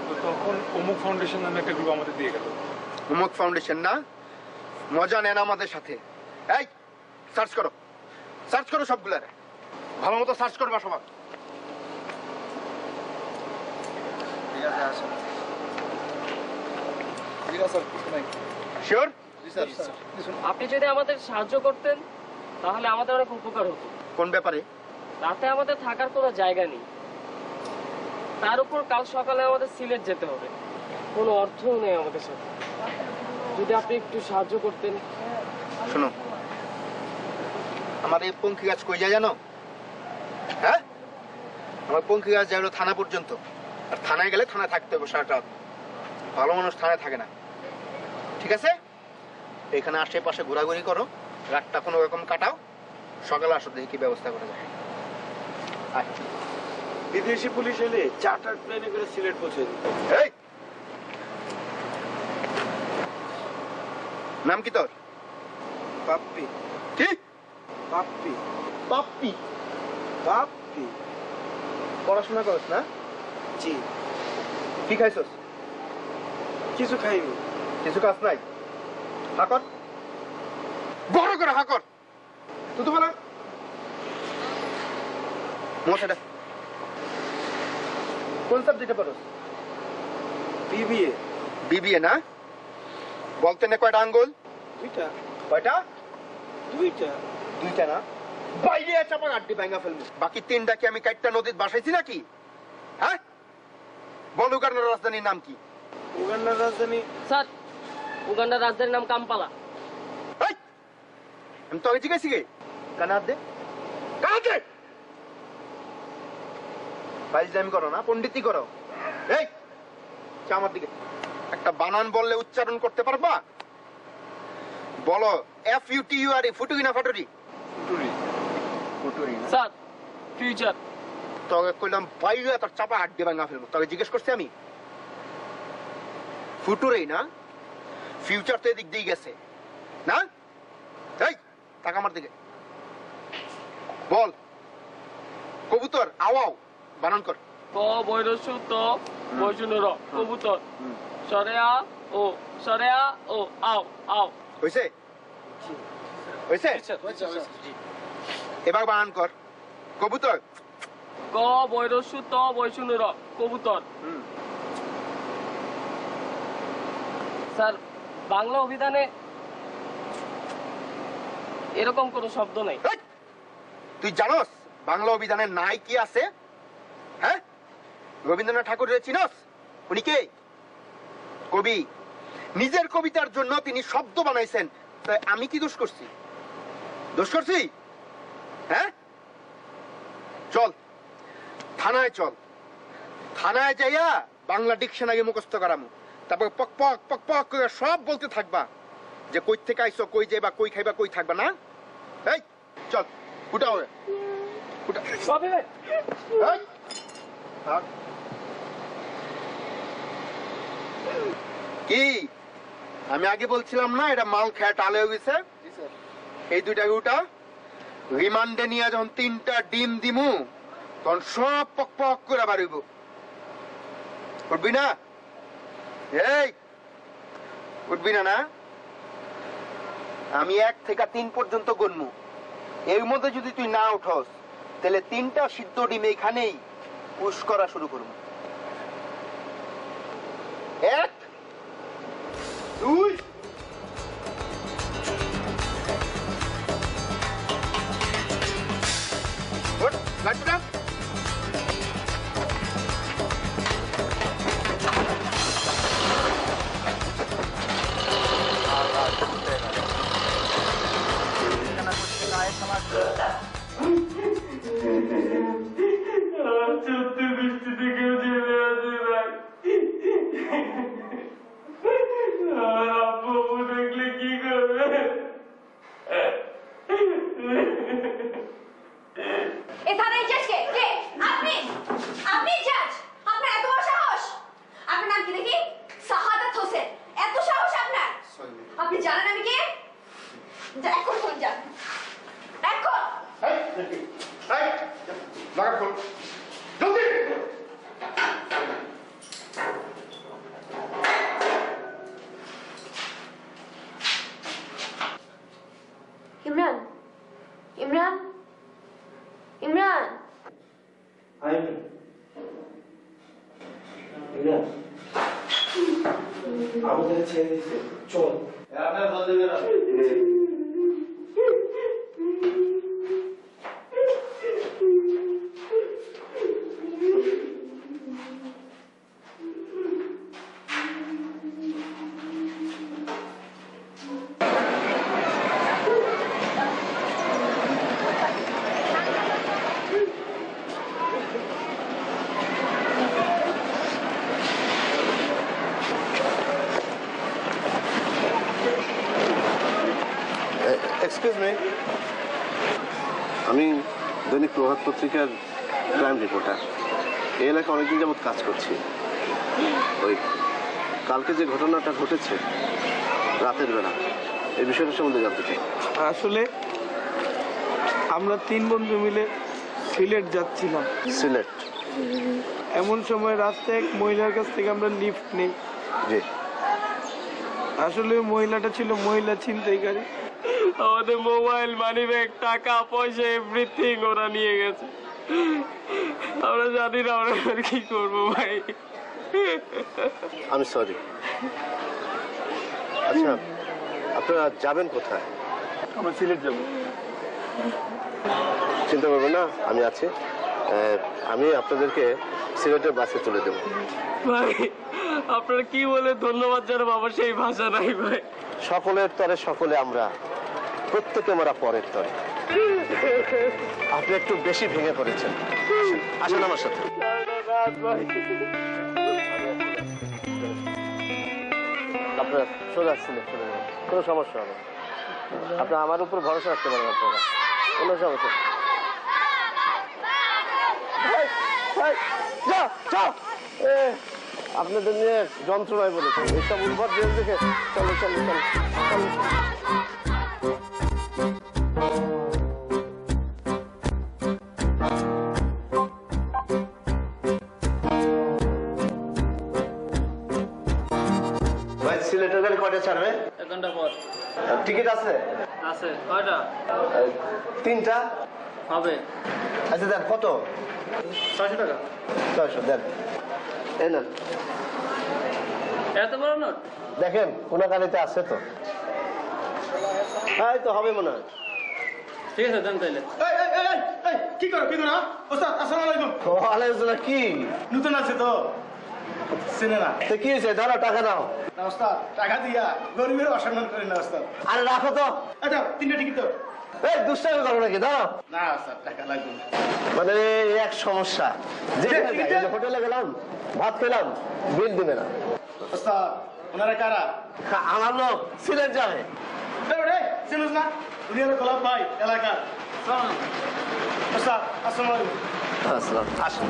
তো তখন অমুক ফাউন্ডেশন নামে একটা গ্রুপ আমাদের দিয়ে গেল অমুক ফাউন্ডেশন না মজা নেন আমাদের সাথে এই সার্চ করো সবগুলারে ভালো মতো সার্চ করবা সবাই ঠিক আছে স্যার কিছু নাই শিওর জি আপনি যদি আমাদের সাহায্য করতেন তাহলে আমাদের অনেক উপকার হতো। কোন ব্যাপারে? রাতে আমাদের থাকার কোনো জায়গা নেই, তার উপর কাল সকালে আমাদের সিলেট যেতে হবে, কোনো অর্থও নেই আমাদের সাথে। যদি আপনি একটু সাহায্য করতেন। শোনো, আমার এই পঙ্খী গাছ কই যায় জানো? হ্যাঁ, আমার পঙ্খী গাছ যায় হলো থানা পর্যন্ত, আর থানায় গেলে থানায় থাকতে হবে সারাটা রাত। ভালো মানুষ থানায় থাকে না, ঠিক আছে? এখানে আশেপাশে ঘোরাঘুরি করো, রাতটা কোনো রকম কাটাও, সকালে আসো, দেখি কি ব্যবস্থা করা যায়। বিদেশি পুলিশ এলে চার্টার প্লেনে করে সিলেট পৌঁছে দিবে। এই, নাম কি তোর? পাপ্পি। কি? পাপ্পি। পাপ্পি? পাপ্পি। পড়াশোনা করছ না? জি। কি খাইছস? কিছু খাইনি। কিছু কাজ নাই? হাকর, বড় করে হাকর। তুই তো বলা মোটাটা কোন সাবজেক্টে পড়ছ? বিবিএ। বিবিএ না? বলতে না কয়টা আঙ্গুল? দুইটা। কয়টা? দুইটা। দুইটা না? বাইরে চাপা গাড্ডি ভাঙা ফেলবো। বাকি তিনটা কি আমি কাইটটা নদীত বাসাইছি নাকি? হ্যাঁ, বল উগান্ডার রাজধানীর নাম কি? উগান্ডার রাজধানী? স্যার, উগান্ডার রাজধানীর নাম কাম্পালা। আমি তোকে জিজ্ঞাসি গে কানার দে, কানার দে। ফাইজলামি করো না, পণ্ডিতি করো। এই চা আমার দিকে। একটা বানান বললে উচ্চারণ করতে পারবা? বলো FUTURE, ফুটুরি না ফাটুরি? ফুটুরি। ফুটুরি না? Sir, future. তোকে কইলাম বাইরে তোর চাপা হাড্ডি ভাঙা ফেলবো। তোকে জিজ্ঞেস করছি আমি। ফুটুরি না? ফিউচার তো এদিক দিয়ে গেছে না? এই টাকা আমার দিকে বল। কবুতর আওয়াও বানান কর। ক বৈরসু ত বৈশুন র, কবুতর। সরে আ ও, সরে আ ও, আও আও। হইছে? হইছে? এবার বানান কর। কবুতর। ক বৈরসু ত বৈশুন র, কবুতর। স্যার, বাংলা অভিধানে এরকম কোনো শব্দ নেই। তুই জানোস বাংলা অভিধানে নাই কি আছে? হ্যাঁ, রবীন্দ্রনাথ ঠাকুরের চিনস? উনি কে? কবি। নিজের কবিতার জন্য তিনি শব্দ বানাইছেন। তাই আমি কি দোষ করছি? দোষ করছি? হ্যাঁ, চল থানায় চল। থানায় যাইয়া বাংলা ডিকশনারি মুখস্থ করামু। তারপর পক পক পক পক করে সব বলতে থাকবা যে কই থেকে আইছো, কই যাইবা, কই খাইবা, কই থাকবা না? এই চল, উঠা হবে উঠা। কি আমি আগে বলছিলাম না এটা মাল খেয়ে টালে গেছে? এই দুইটাকে উঠা। রিমান্ডে নিয়ে যখন 3টা ডিম দিমু তখন সব পক পক করে বাড়িব। উঠবি না? এই উঠবি না? না, আমি 1 থেকে 3 পর্যন্ত গণমু। এর মধ্যে যদি তুই না উঠস তাহলে 3টা সিদ্ধ ডিম এখানেই পুশ করা শুরু করব। 1 2 What? Light it up. সত্যি বৃষ্টিতে কেউ চলে আসে ভাই। আব্বু দেখলে কি করবে? এখানে জাজ কে? আপনি? আপনি জাজ? আপনার এত বড় সাহস? আপনার নাম কি দেখি? শাহাদাত হোসেন। এত সাহস আপনার? আপনি জানেন আমি কে? এখন ফোন যান এখন। লাগা ফোন জলদি। ইমরান, ইমরান, ইমরান। আমাদের ছেড়ে দিছে, চল। আপনার বলতে এক্সকিউজ মি, আমি দৈনিক প্রভাত পত্রিকার ক্রাইম রিপোর্টার। এই এলাকায় অনেকদিন যাবৎ কাজ করছি। ওই কালকে যে ঘটনাটা ঘটেছে রাতের বেলা, এই বিষয়টা সম্বন্ধে জানতে চাই। আসলে আমরা 3 বন্ধু মিলে সিলেট যাচ্ছিলাম। সিলেট? এমন সময় রাস্তায় এক মহিলার কাছ থেকে আমরা লিফট নেই। জি। আসলে মহিলাটা ছিল মহিলা ছিনতাইকারী। আমাদের মোবাইল, মানি ব্যাগ, টাকা পয়সা এভরিথিং ওরা নিয়ে গেছে। আমরা জানি না আমরা কি করবো ভাই। আমি সরি। আচ্ছা, আপনারা যাবেন কোথায়? আমরা সিলেট যাব। চিন্তা করবেন না, আমি আছি। আমি আপনাদেরকে সিলেটের বাসে তুলে দেবো। ভাই আপনারা কি বলে ধন্যবাদ জানাবো, আমার সেই ভাষা নাই ভাই। সকলের তরে সকলে আমরা, প্রত্যেকে আমরা পরের তরে। আপনি একটু বেশি ভেঙে পড়েছেন। আসেন আমার সাথে। আপনারা সোজা সিলেট চলে যাবেন, কোনো সমস্যা হবে না। আপনারা আমার উপর ভরসা রাখতে পারেন, আপনারা কোনো সমস্যা। আপনাদের নিয়ে যন্ত্রণায় বলেছেন, এইসব উদ্ভট ড্রেস দেখে। চলো চলো চলো চলো। ভাই সিলেটের গাড়ি কয়টা ছাড়বে? 1 ঘন্টা পর। টিকিট আছে? আছে। কয়টা? 3টা হবে। আচ্ছা দেন, কত? 600 টাকা। 600 দেন। এই নেন। এত বড় নোট? দেখেন কোনাকালিতে আছে তো। হ্যাঁ তো হবে মনে হয়। ঠিক আছে দেন তাইলে। কি করো কি করো? ওস্তাদ আসসালামু আলাইকুম। ওয়ালাইকুম আসসালাম। কি নতুন আছে তো চিনে না? তো কি হয়েছে? ধরো টাকা দাও। না ওস্তাদ, টাকা দিয়া গরিবের অসম্মান করেন না ওস্তাদ। আরে রাখো তো। আচ্ছা 3টা টিকিট তো। এই দুষ্টামি করো নাকি? দাও না ওস্তাদ, টাকা লাগবে না। মানে এক সমস্যা, যেখানে যাই, এই যে হোটেলে গেলাম, ভাত খেলাম, বিল দিবে না। ওস্তাদ ওনারা কারা? আমার লোক, সিলেট যাবে। চিনিস না? উনি হলো গোলাপ ভাই এলাকার। ওস্তাদ আসসালামু আলাইকুম। আসসালাম। আসুন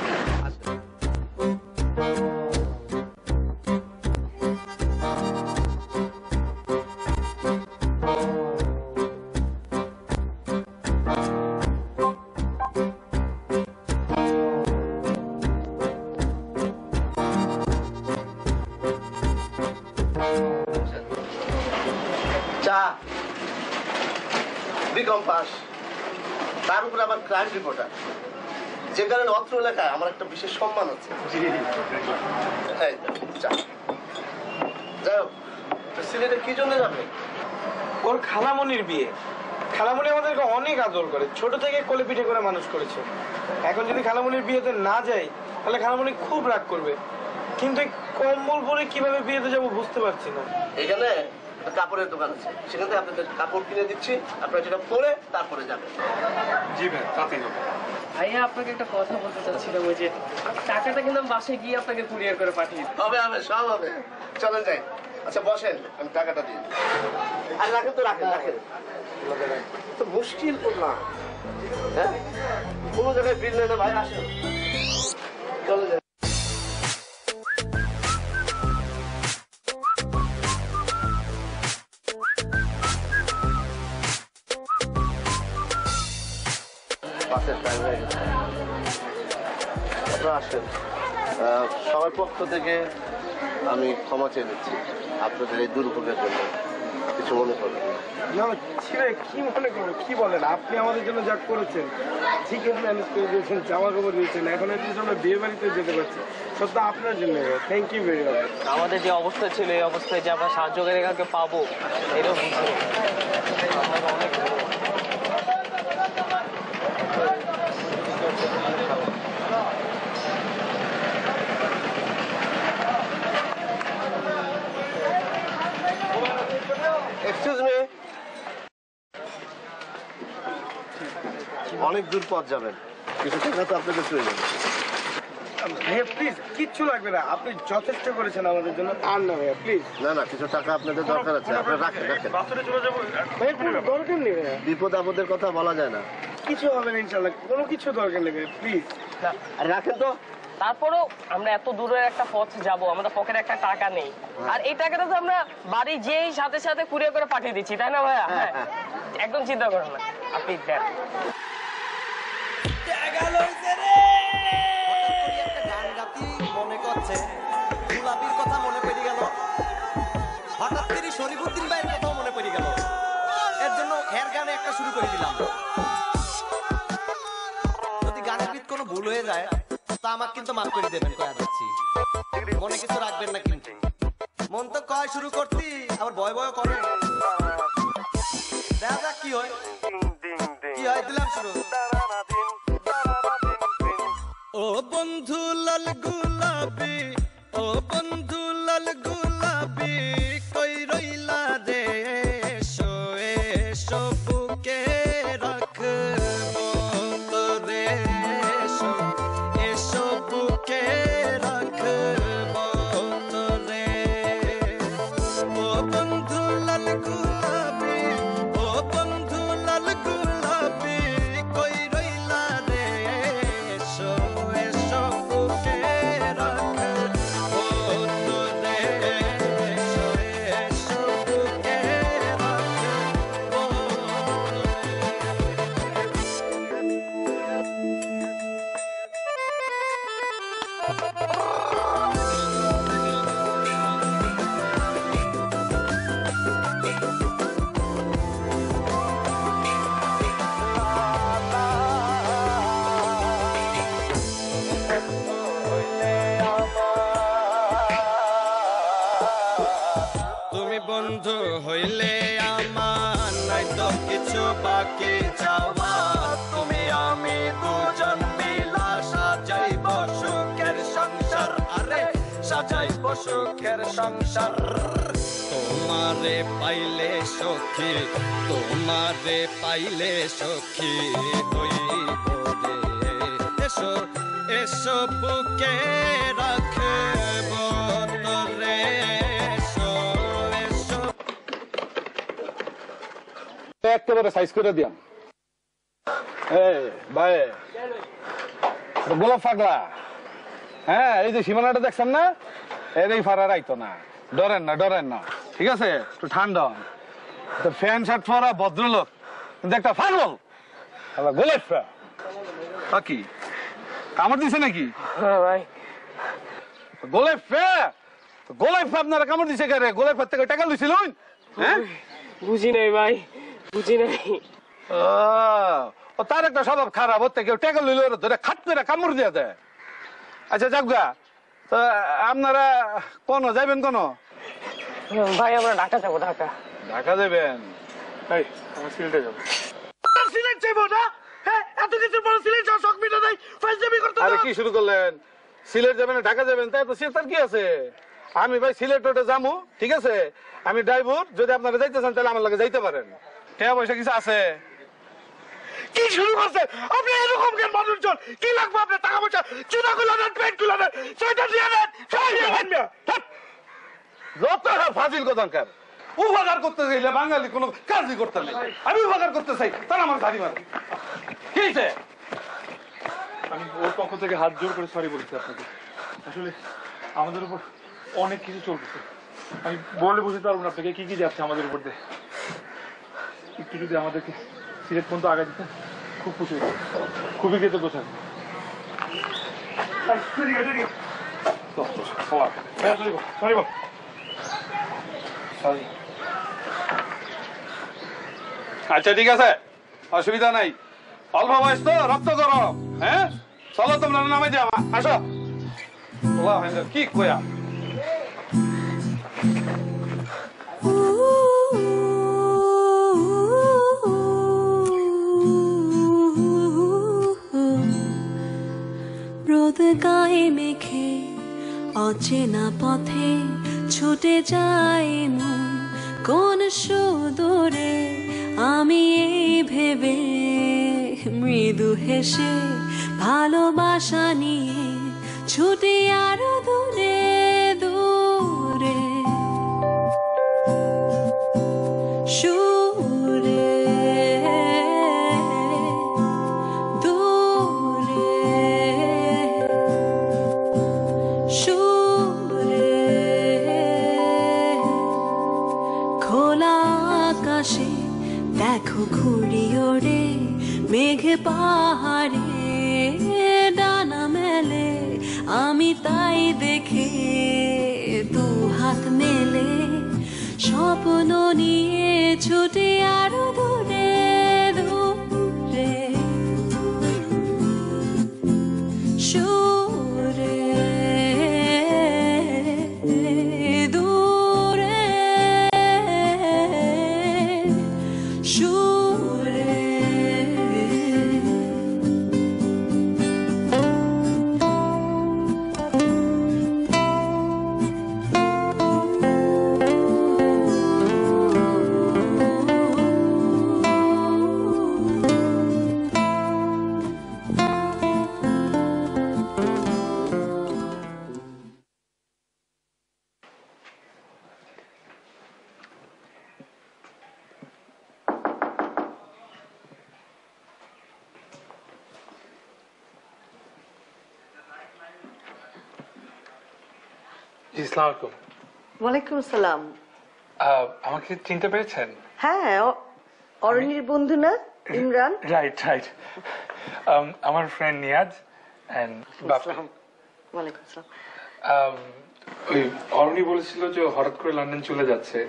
বিকম পাস, তার উপরে আবার ক্রাইম রিপোর্টার, যে কারণে অত্র এলাকায় আমার একটা বিশেষ সম্মান আছে। যাই হোক, সিলেটে কি জন্য যাবে? ওর খালামণির বিয়ে। খালামণি আমাদেরকে অনেক আদর করে, ছোট থেকে কোলে পিঠে করে মানুষ করেছে। এখন যদি খালামণির বিয়েতে না যাই তাহলে খালামণি খুব রাগ করবে। কিন্তু কম্বল পরে কিভাবে বিয়েতে যাবো বুঝতে পারছি না। এখানে কাপড়ের দোকান আছে, সেখান থেকে আপনাদের কাপড় কিনে দিচ্ছি, আপনারা যেটা পরে তারপরে যাবেন। জি ভাই, তাতেই হবে। ভাইয়া আপনাকে একটা কথা বলতে চাচ্ছিলাম, ওই যে টাকাটা কিন্তু আমি বাসায় গিয়ে আপনাকে কুরিয়ার করে পাঠিয়ে দিই। হবে হবে, সব হবে। চলেন যাই। আচ্ছা বসেন, আমি টাকাটা দিই। আর রাখেন তো, রাখেন রাখেন। তো মুশকিল করলাম, হ্যাঁ? কোনো জায়গায় বিল নেই না ভাই। আসেন, চলে যাই। বাসের টাইম হয়ে গেছে, আপনারা আসেন। সবার পক্ষ থেকে আমি ক্ষমা চেয়ে নিচ্ছি আপনাদের এই দুর্ভোগের জন্য। কিছু মনে করবেন না ছিঁড়ে কি মনে করবো? কি বলেন আপনি আমাদের জন্য যা করেছেন, চিকেন ম্যানেজ করে দিয়েছেন, জামা কাপড় দিয়েছেন, এখন আমরা বিয়ে বাড়িতে যেতে পারছি, সব তো আপনার জন্য। Thank you very much. আমাদের যে অবস্থা ছিল, এই অবস্থায় যে আমরা সাহায্যকারী কাউকে পাবো, এটাও বুঝতে অনেক এক্সকিউজ মি, অনেক দূর পথ যাবেন, কিছু টাকা তো আপনাদের প্রয়োজন। ভাইয়া প্লিজ কিচ্ছু লাগবে না, আপনি যথেষ্ট করেছেন আমাদের জন্য। আর না ভাইয়া প্লিজ। না কিছু টাকা আপনাদের দরকার আছে, আপনারা রাখেন। বাসরে চলে যাবো ভাইয়া, কোনো দরকার নেই ভাইয়া। বিপদ আপদের কথা বলা যায় না। কিছু হবে না ইনশাল্লাহ, কোনো কিছু দরকার নেই ভাইয়া প্লিজ। আর রাখেন তো। তারপরেও আমরা এত দূরের একটা পথ যাব, আমাদের পকেটে একটা টাকা নেই, আর এই টাকাটা তো আমরা বাড়ি যেই সাথে সাথে কুরিয়ার করে পাঠিয়ে দিচ্ছি, তাই না ভাইয়া? হ্যাঁ, একদম চিন্তা করেন না, আপনি দেন। মনে করছে গোলাপির কথা মনে পড়ে গেল, হঠাৎ করে শরীফুদ্দিন ভাইয়ের কথাও মনে পড়ে গেল। এর জন্য এর গানে একটা শুরু করে দিলাম। যদি গানের ভিত কোনো ভুল হয়ে যায় তা আমাকে কিন্তু মাফ করে দেবেন, কয়া যাচ্ছি, মনে কিছু রাখবেন না কিন্তু। মন তো কয় শুরু করতি, আবার ভয় ভয় করে, দেখা যাক কি হয়। দিলাম শুরু। ও বন্ধু লাল গুলাবি, ও বন্ধু লাল গুলাবি, কই রইলা রে, এসো এসো বুকে রাখবো তোরে, এসো এসো বুকে রাখবো তোরে। ও বন্ধু লাল গুলাবি, ও বন্ধু লাল গুলাবি, কই রইলা রে, এসো এসো বুকে রাখবো তোরে, এসো এসো বুকে রাখবো তুমি বন্ধু হইলে আমার নাই তো কিছু বাকি যাওয়া, তুমি আমি দুজন মিলা সাজাইব সুখের সংসার, আরে সাজাইব সুখের সংসার। তোমারে পাইলে সখী, তোমারে পাইলে সখী হইব রে, এসো এসো বুকে রাখব তোরে, এসো এসো। একেবারে সাইজ করে দিয়াম। ভাই গোলাপ ফাগলা, হ্যাঁ এই যে সীমানাটা দেখছেন না, এর এই ফাড়া রাইতো না, ডরেন না ডরেন না, ঠিক আছে? একটু ঠান্ডা, ফ্যান শার্ট পরা ভদ্রলোক, কিন্তু একটা ফাগল গোলাপ কি কামড় দিছে নাকি? গোলাপ গোলাপ আপনারা কামড় দিছে কে রে? গোলাপ থেকে টাকা লইছিল? হ্যাঁ বুঝি নাই ভাই, বুঝি নাই। ও তার একটা স্বভাব খারাপ, ওর থেকে টাকা লইলে ধরে খাট করে কামড় দিয়ে দেয়। আচ্ছা যাবগা, তো আপনারা কোন যাবেন কোন? ভাই আমরা ঢাকা যাবো। ঢাকা? ঢাকা যাবেন? সিলেটে যাবো। সিলেট যাবো না? হ্যাঁ, এত কিছু বড় সিলেট যাওয়ার শখ মিটা নাই, ফাইজলামি করতে না। আরে কি শুরু করলেন? সিলেট যাবেন না ঢাকা যাবেন, তাই তো সিলেট কি আছে? আমি ভাই সিলেট রোডে যাবো, ঠিক আছে? আমি ড্রাইভার, যদি আপনারা যাইতে চান তাহলে আমার লাগে যাইতে পারেন। টাকা পয়সা কিছু আছে? কি শুরু করছে আপনি? এরকম কেন মানুষজন? কি লাগবে আপনার টাকা পয়সা? চুনা গুলো নেন, পেট গুলো নেন, সেটা দিয়ে নেন, যত ফাজিল কথানকার। উপকার করতে চাইলে বাঙালি কোনো কাজই করতে নেই। আমি উপকার করতে চাই, তারা আমার ধারি মারে। কি হয়েছে? আমি ওর পক্ষ থেকে হাত জোর করে সরি বলছি আপনাকে। আসলে আমাদের উপর অনেক কিছু চলতেছে, আমি বলে বুঝতে পারবো না আপনাকে কি কি যাচ্ছে আমাদের উপর দিয়ে। একটু যদি আমাদেরকে সিলেট পর্যন্ত আগে দিতেন খুব খুশি হতো, খুবই কৃতজ্ঞ থাকবো। আচ্ছা ঠিক আছে, অসুবিধা নাই। অল্প বয়স তো, রক্ত গরম। হ্যাঁ চলো তোমরা নামে যাও, আসো। কি কয়া রোদ গায়ে মেখে অচেনা পথে ছুটে যায় মন কোন সুদূরে, আমি এই ভেবে মৃদু হেসে ভালোবাসা নিয়ে ছুটে আরো দূরে দূরে সুরে দূরে সুরে খোলা আকাশে দেখো ঘুড়ি ওড়ে মেঘে পাহাড়ে ডানা মেলে আমি তাই দেখে দু হাত মেলে স্বপ্ন নিয়ে ছুটে আরো দূরে দূরে সুরে দূরে সুরে জি আসসালামু আলাইকুম। ওয়ালাইকুম আসসালাম। আমাকে চিনতে পেরেছেন? হ্যাঁ, অরণ্যের বন্ধু না ইমরান? Right right. আমার ফ্রেন্ড নিয়াজ এন্ড বাপি। ওয়ালাইকুম আসসালাম। ওই অরণি বলেছিল যে হঠাৎ করে লন্ডন চলে যাচ্ছে,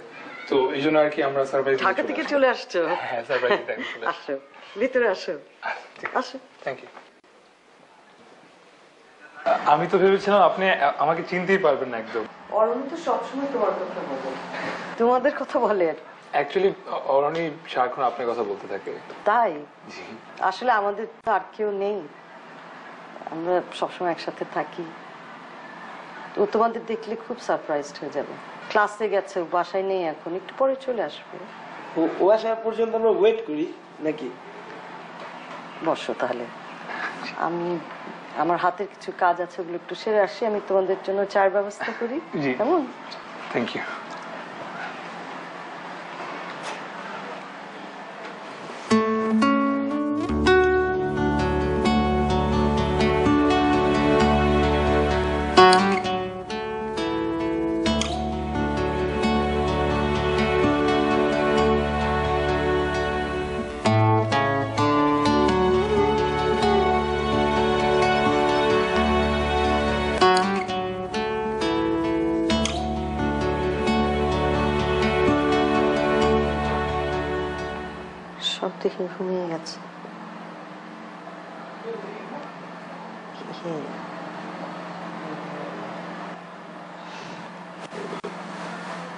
তো এই জন্য আর কি আমরা সারপ্রাইজ ঢাকা থেকে চলে আসছো? হ্যাঁ, সারপ্রাইজ দিতে চলে আসো, ভিতরে আসো। আসো। Thank you. আমি তো ভেবেছিলাম আপনি আমাকে চিনতেই পারবেন না একদম। অরণ্য তো সবসময় তোমার কথা বলে, তোমাদের কথা বলে। অ্যাকচুয়ালি অরণি সারাক্ষণ আপনার কথা বলতে থাকে। তাই? আসলে আমাদের তো আর কেউ নেই, আমরা সবসময় একসাথে থাকি। ও তোমাদের দেখলে খুব সারপ্রাইজড হয়ে যাবে। ক্লাসে গেছে, বাসায় নেই এখন, একটু পরে চলে আসবে। ও আসা পর্যন্ত আমরা ওয়েট করি নাকি? বসো তাহলে, আমি আমার হাতের কিছু কাজ আছে, ওগুলো একটু সেরে আসি। আমি তোমাদের জন্য চার ব্যবস্থা করি, কেমন? Thank you. সব দেখে ঘুমিয়ে গেছে।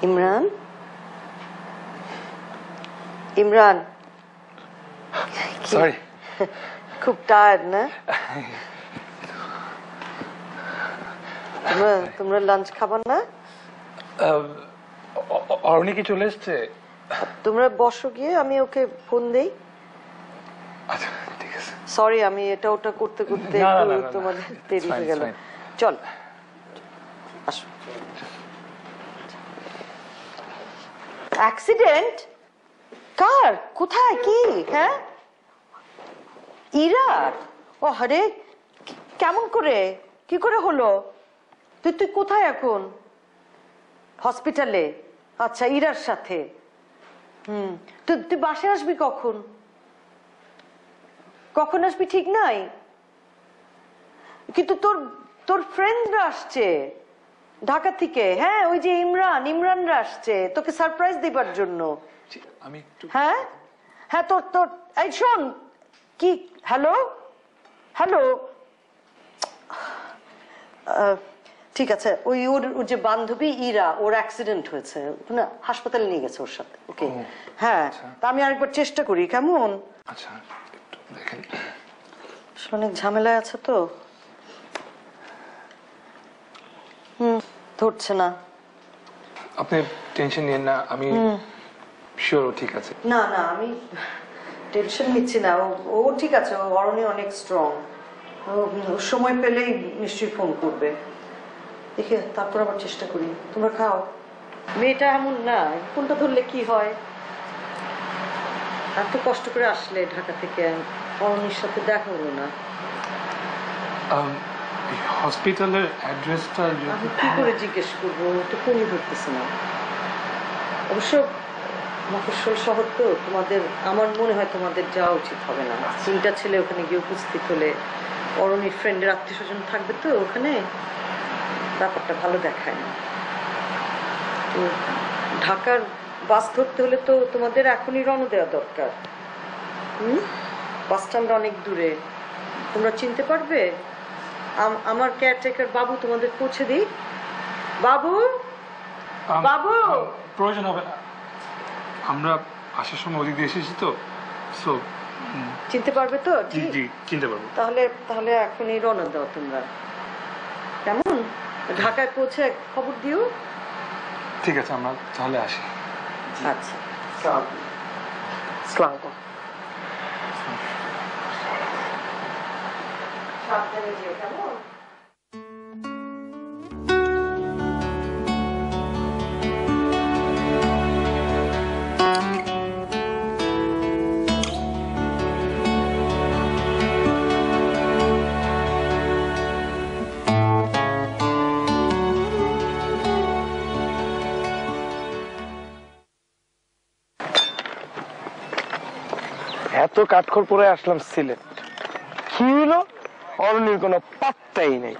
ইমরান, ইমরান, সরি, খুব টায়ার্ড না? তোমরা লাঞ্চ খাবার না? অরণি কি চলে এসছে? তোমরা বসো গিয়ে, আমি ওকে ফোন দেই। আচ্ছা ঠিক আছে। সরি, আমি এটা ওটা করতে করতে তোমাদের দেরি হয়ে গেল। চল আসো। অ্যাক্সিডেন্ট? কার? কোথায়? কি? হ্যাঁ, ইরার? ও হরে, কেমন করে, কি করে হলো? তুই কোথায় এখন? হসপিটালে? আচ্ছা, ইরার সাথে। তুই বাসায় আসবি কখন? কখন আসবি ঠিক নাই, কিন্তু তোর ফ্রেন্ডরা আসছে ঢাকা থেকে। হ্যাঁ, ওই যে ইমরানরা আসছে তোকে সারপ্রাইজ দিবার জন্য। হ্যাঁ হ্যাঁ, তোর এই শোন, কি, হ্যালো হ্যালো, ঠিক আছে। ওর যে বান্ধবী ইরা, ওর অ্যাক্সিডেন্ট হয়েছে, হাসপাতালে নিয়ে গেছে ওর সাথে। ওকে, হ্যাঁ, তা আমি আরেকবার চেষ্টা করি, কেমন? আচ্ছা, দেখেন অনেক ঝামেলায় আছে তো, ধরছে না। আপনি টেনশন নিয়েন না, আমি শিওর ঠিক আছে। না না, আমি টেনশন নিচ্ছি না, ও ঠিক আছে। ও অরণি অনেক স্ট্রং, ও সময় পেলেই নিশ্চয়ই ফোন করবে। দেখে তারপর আবার চেষ্টা করি। তোমরা খাও। মেয়েটা এমন না, ফোনটা ধরলে কি হয়। এত কষ্ট করে আসলে ঢাকা থেকে, অরণির সাথে দেখা হলো না। হসপিটালের অ্যাড্রেসটা আমি কি করে জিজ্ঞেস করবো, তো ফোনই ধরতেছে না। অবশ্য মফস্বল শহর তো, তোমাদের আমার মনে হয় তোমাদের যাওয়া উচিত হবে না। 3টা ছেলে ওখানে গিয়ে উপস্থিত হলে অরণির ফ্রেন্ডের আত্মীয় স্বজন থাকবে তো ওখানে, ব্যাপারটা ভালো দেখায় না। তো ঢাকার বাস ধরতে হলে তো তোমাদের এখনই রওনা দেওয়া দরকার। বাস স্ট্যান্ড অনেক দূরে, তোমরা চিনতে পারবে? আমার কেয়ারটেকার বাবু তোমাদের পৌঁছে দিই। বাবু, বাবু, প্রয়োজন হবে না, আমরা আসার সময় ওদিক দিয়ে এসেছি তো, সো চিনতে পারবে তো? জি জি চিনতে পারবো। তাহলে এখনই রওনা দাও তোমরা, কেমন? ঢাকায় পৌঁছে খবর দিও। ঠিক আছে, আমরা তাহলে আসি। আচ্ছা, আসসালামু আলাইকুম। সাবধানে যেও, কেমন? এত কাঠখড় পরে আসলাম সিলেট, কি হলো? অরণ্যের কোনো পাত্তাই নেই।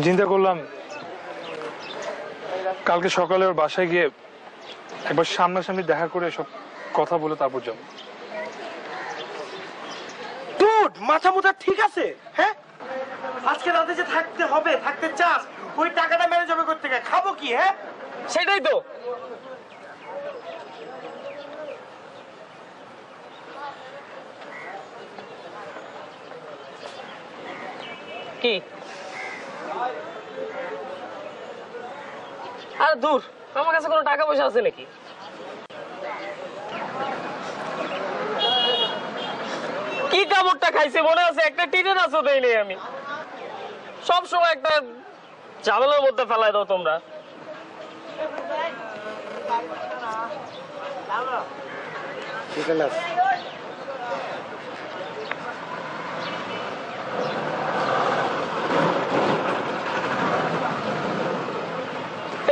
চিন্তা করলাম কালকে সকালে ওর বাসায় গিয়ে একবার সামনাসামনি দেখা করে সব কথা বলে তারপর যাবো। দুধ মাথা মুথা ঠিক আছে? হ্যাঁ, আজকে রাতে যে থাকতে হবে, থাকতে চাস, ওই টাকাটা ম্যানেজ হবে করতে গিয়ে খাবো কি? হ্যাঁ, সেটাই তো। কি আর দূর, আমার কাছে কোনো টাকা পয়সা আছে নাকি? কি কামড়টা খাইছে মনে আছে? একটা টিটেন আছো দেই নেই আমি। সব সময় একটা ঝামেলার মধ্যে ফেলাই দাও তোমরা।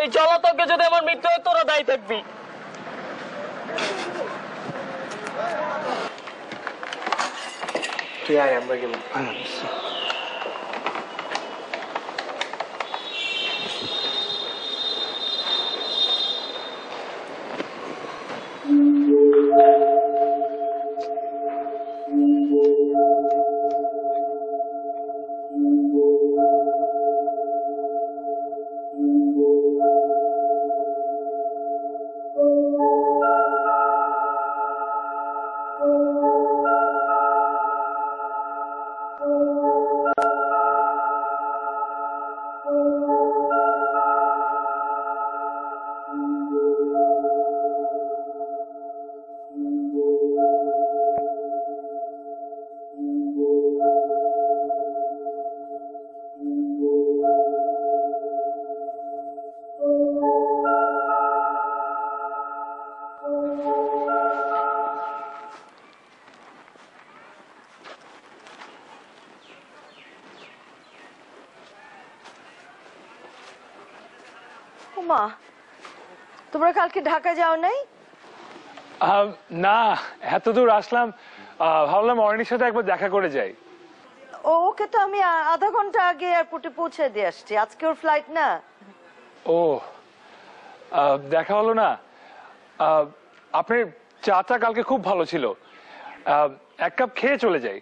এই জলাতকে যদি আমার মৃত্যু হয় তোরা দায়ী থাকবি। তুই আয়, আমরা গেলাম। মা, তোমরা কালকে ঢাকা যাও নাই? না, এত দূর আসলাম, ভাবলাম অরণির সাথে একবার দেখা করে যাই। ওকে তো আমি আধা ঘন্টা আগে এয়ারপোর্টে পৌঁছে দিয়ে আসছি। আজকে ওর ফ্লাইট না। ও, দেখা হলো না। আপনার চাটা কালকে খুব ভালো ছিল, এক কাপ খেয়ে চলে যাই।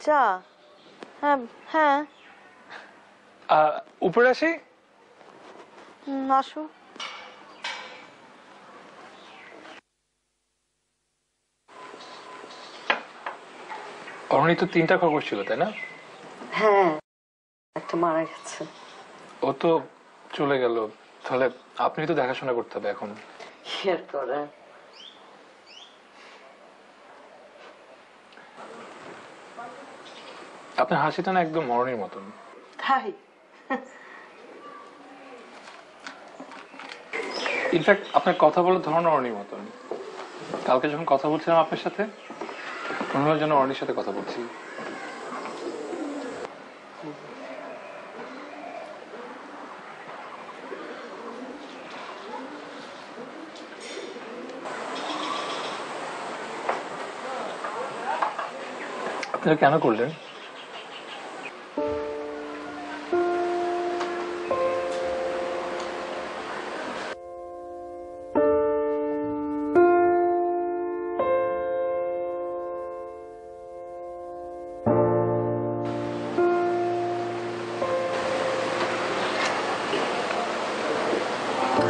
চা? হ্যাঁ হ্যাঁ, উপরে আসি? আসো। অরণি তো 3টা খবর ছিল, তাই না? হ্যাঁ, একটা মারা গেছে। ও তো চলে গেল, তাহলে আপনি তো দেখাশোনা করতে হবে এখন। কি আর করার। আপনার হাসিটা না একদম মরণের মতন। তাই? ইনফ্যাক্ট আপনার কথা বলার ধরন অরণির মতন। কালকে যখন কথা বলছিলাম আপনার সাথে মনে হলো যেন অরণির সাথে কথা বলছি। আপনারা কেন করলেন?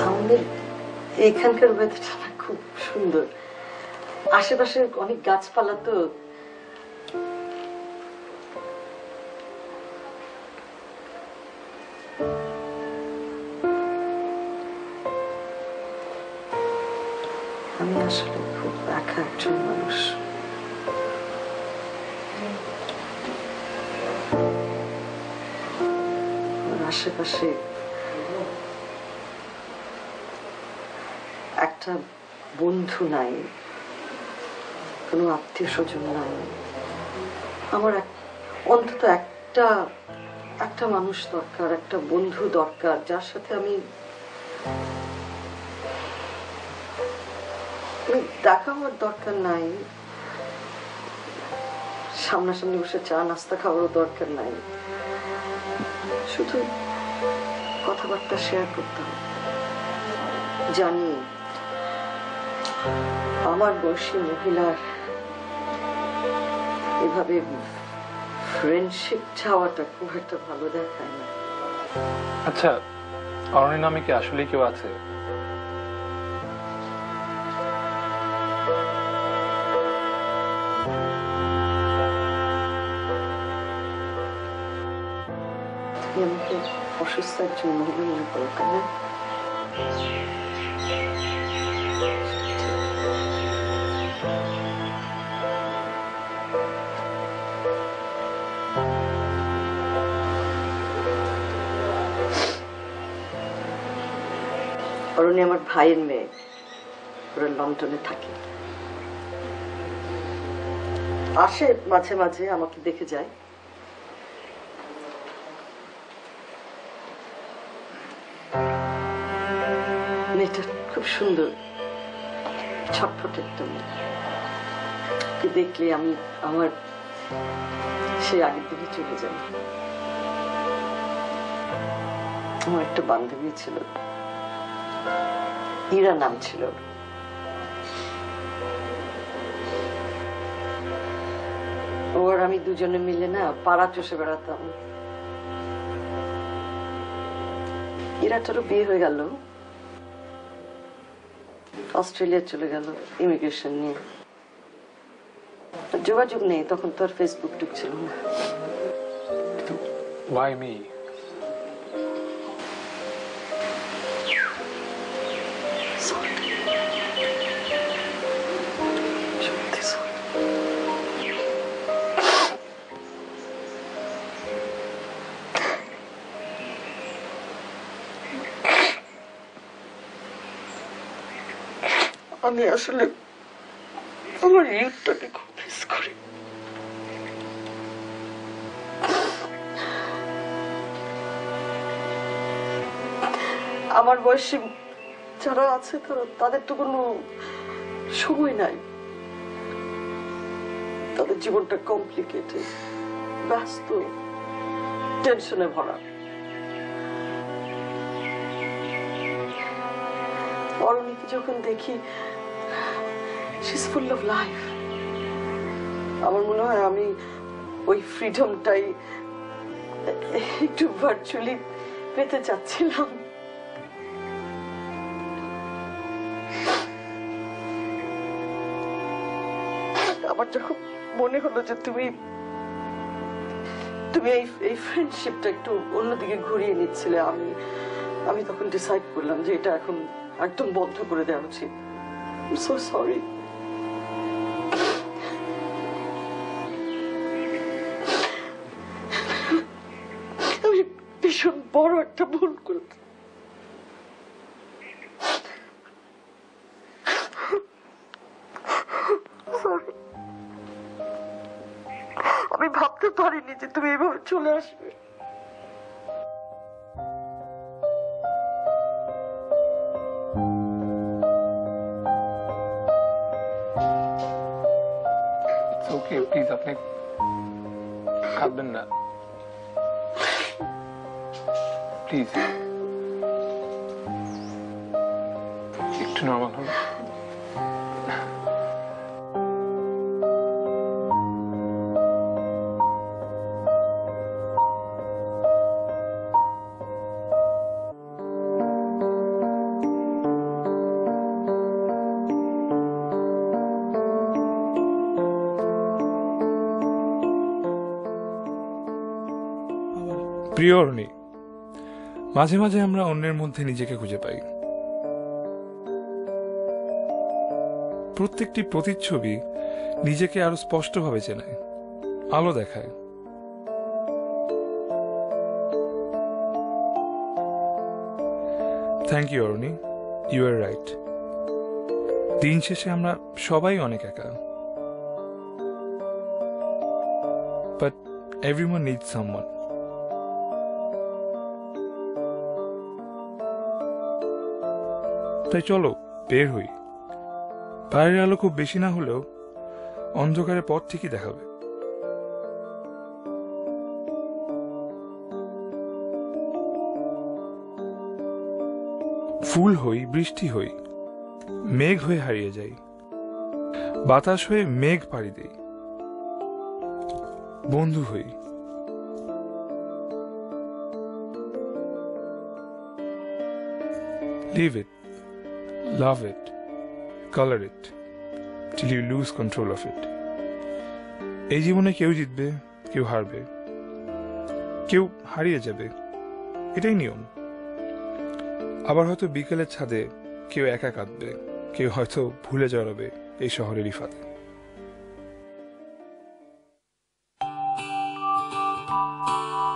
আমাদের এখানকার ওয়েদারটা না খুব সুন্দর, আশেপাশে অনেক গাছপালা তো। আমি আসলে খুব একা একজন মানুষ। আশেপাশে একটা বন্ধু নাই, কোনো আত্মীয় স্বজন নাই। আমার অন্তত একটা মানুষ দরকার, একটা বন্ধু দরকার, যার সাথে আমি দেখা হওয়ার দরকার নাই, সামনাসামনি বসে চা নাস্তা খাওয়ারও দরকার নাই, শুধু কথাবার্তা শেয়ার করতাম। জানি আমার বয়সী মহিলার এভাবে ফ্রেন্ডশিপ চাওয়াটা খুব একটা ভালো দেখায় না। আচ্ছা, অরণি নামে কি আসলে কেউ আছে? তুমি আমাকে অসুস্থ একজন মহিলা মনে করো, তাই না? অরণি আমার ভাইয়ের মেয়ে, ওরা লন্ডনে থাকে, আসে মাঝে মাঝে আমাকে দেখে যায়। মেয়েটা খুব সুন্দর, ছটফট একটা মেয়ে, দেখলে আমি আমার সেই আগের দিকে চলে যাই। আমার একটা বান্ধবী ছিল, ইরা নাম ছিল। ওর আমি দুজনে মিলে না পাড়া চষে বেড়াতাম। ইরাটারও বিয়ে হয়ে গেল, অস্ট্রেলিয়া চলে গেল ইমিগ্রেশন নিয়ে। যোগাযোগ নেই, তখন তো আর ফেসবুক ঢুকছিল না। Why me? আমি আসলে আমার ইউথটাকে খুব মিস করি। আমার বয়সী যারা আছে তাদের তো কোনো সময় নাই, তাদের জীবনটা কমপ্লিকেটেড, ব্যস্ত, টেনশনে ভরা। অরণিকে যখন দেখি, she is full of life. আমার মনে হয় আমি ওই ফ্রিডমটাই একটু ভার্চুয়ালি পেতে চাচ্ছিলাম। আমার যখন মনে হলো যে তুমি এই ফ্রেন্ডশিপটা একটু অন্যদিকে ঘুরিয়ে নিচ্ছিলে, আমি তখন ডিসাইড করলাম যে এটা এখন একদম বন্ধ করে দেওয়া উচিত। I'm so sorry. বড় একটা ভুল করেছি। Sorry. আমি ভাবতে পারিনি যে তুমি এভাবে চলে আসবে। ওকে প্লিজ আপনি কাঁদবেন না প্লিজ, একটু নর্মাল হন। প্রিয় অরুণী, মাঝে মাঝে আমরা অন্যের মধ্যে নিজেকে খুঁজে পাই। প্রত্যেকটি প্রতিচ্ছবি নিজেকে আরো স্পষ্টভাবে চেনায়, আলো দেখায়। Thank you Aruni, you are right. দিন শেষে আমরা সবাই অনেক একা, বাট এভরিওয়ান নিডস সামওয়ান। তাই চলো বের হই। বাইরের আলো খুব বেশি না হলেও অন্ধকারে পথ ঠিকই দেখাবে। ফুল হই, বৃষ্টি হই, মেঘ হয়ে হারিয়ে যাই, বাতাস হয়ে মেঘ পাড়ি দেই, বন্ধু হই। Leave it, love it, color it, till you lose control of it. এই জীবনে কেউ জিতবে, কেউ হারবে, কেউ হারিয়ে যাবে, এটাই নিয়ম। আবার হয়তো বিকেলের ছাদে কেউ একা কাঁদবে, কেউ হয়তো ভুলে জড়াবে এই শহরেরই ফাঁদে।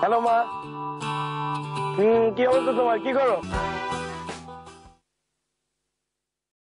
হ্যালো মা, কি অবস্থা তোমার, কি করো?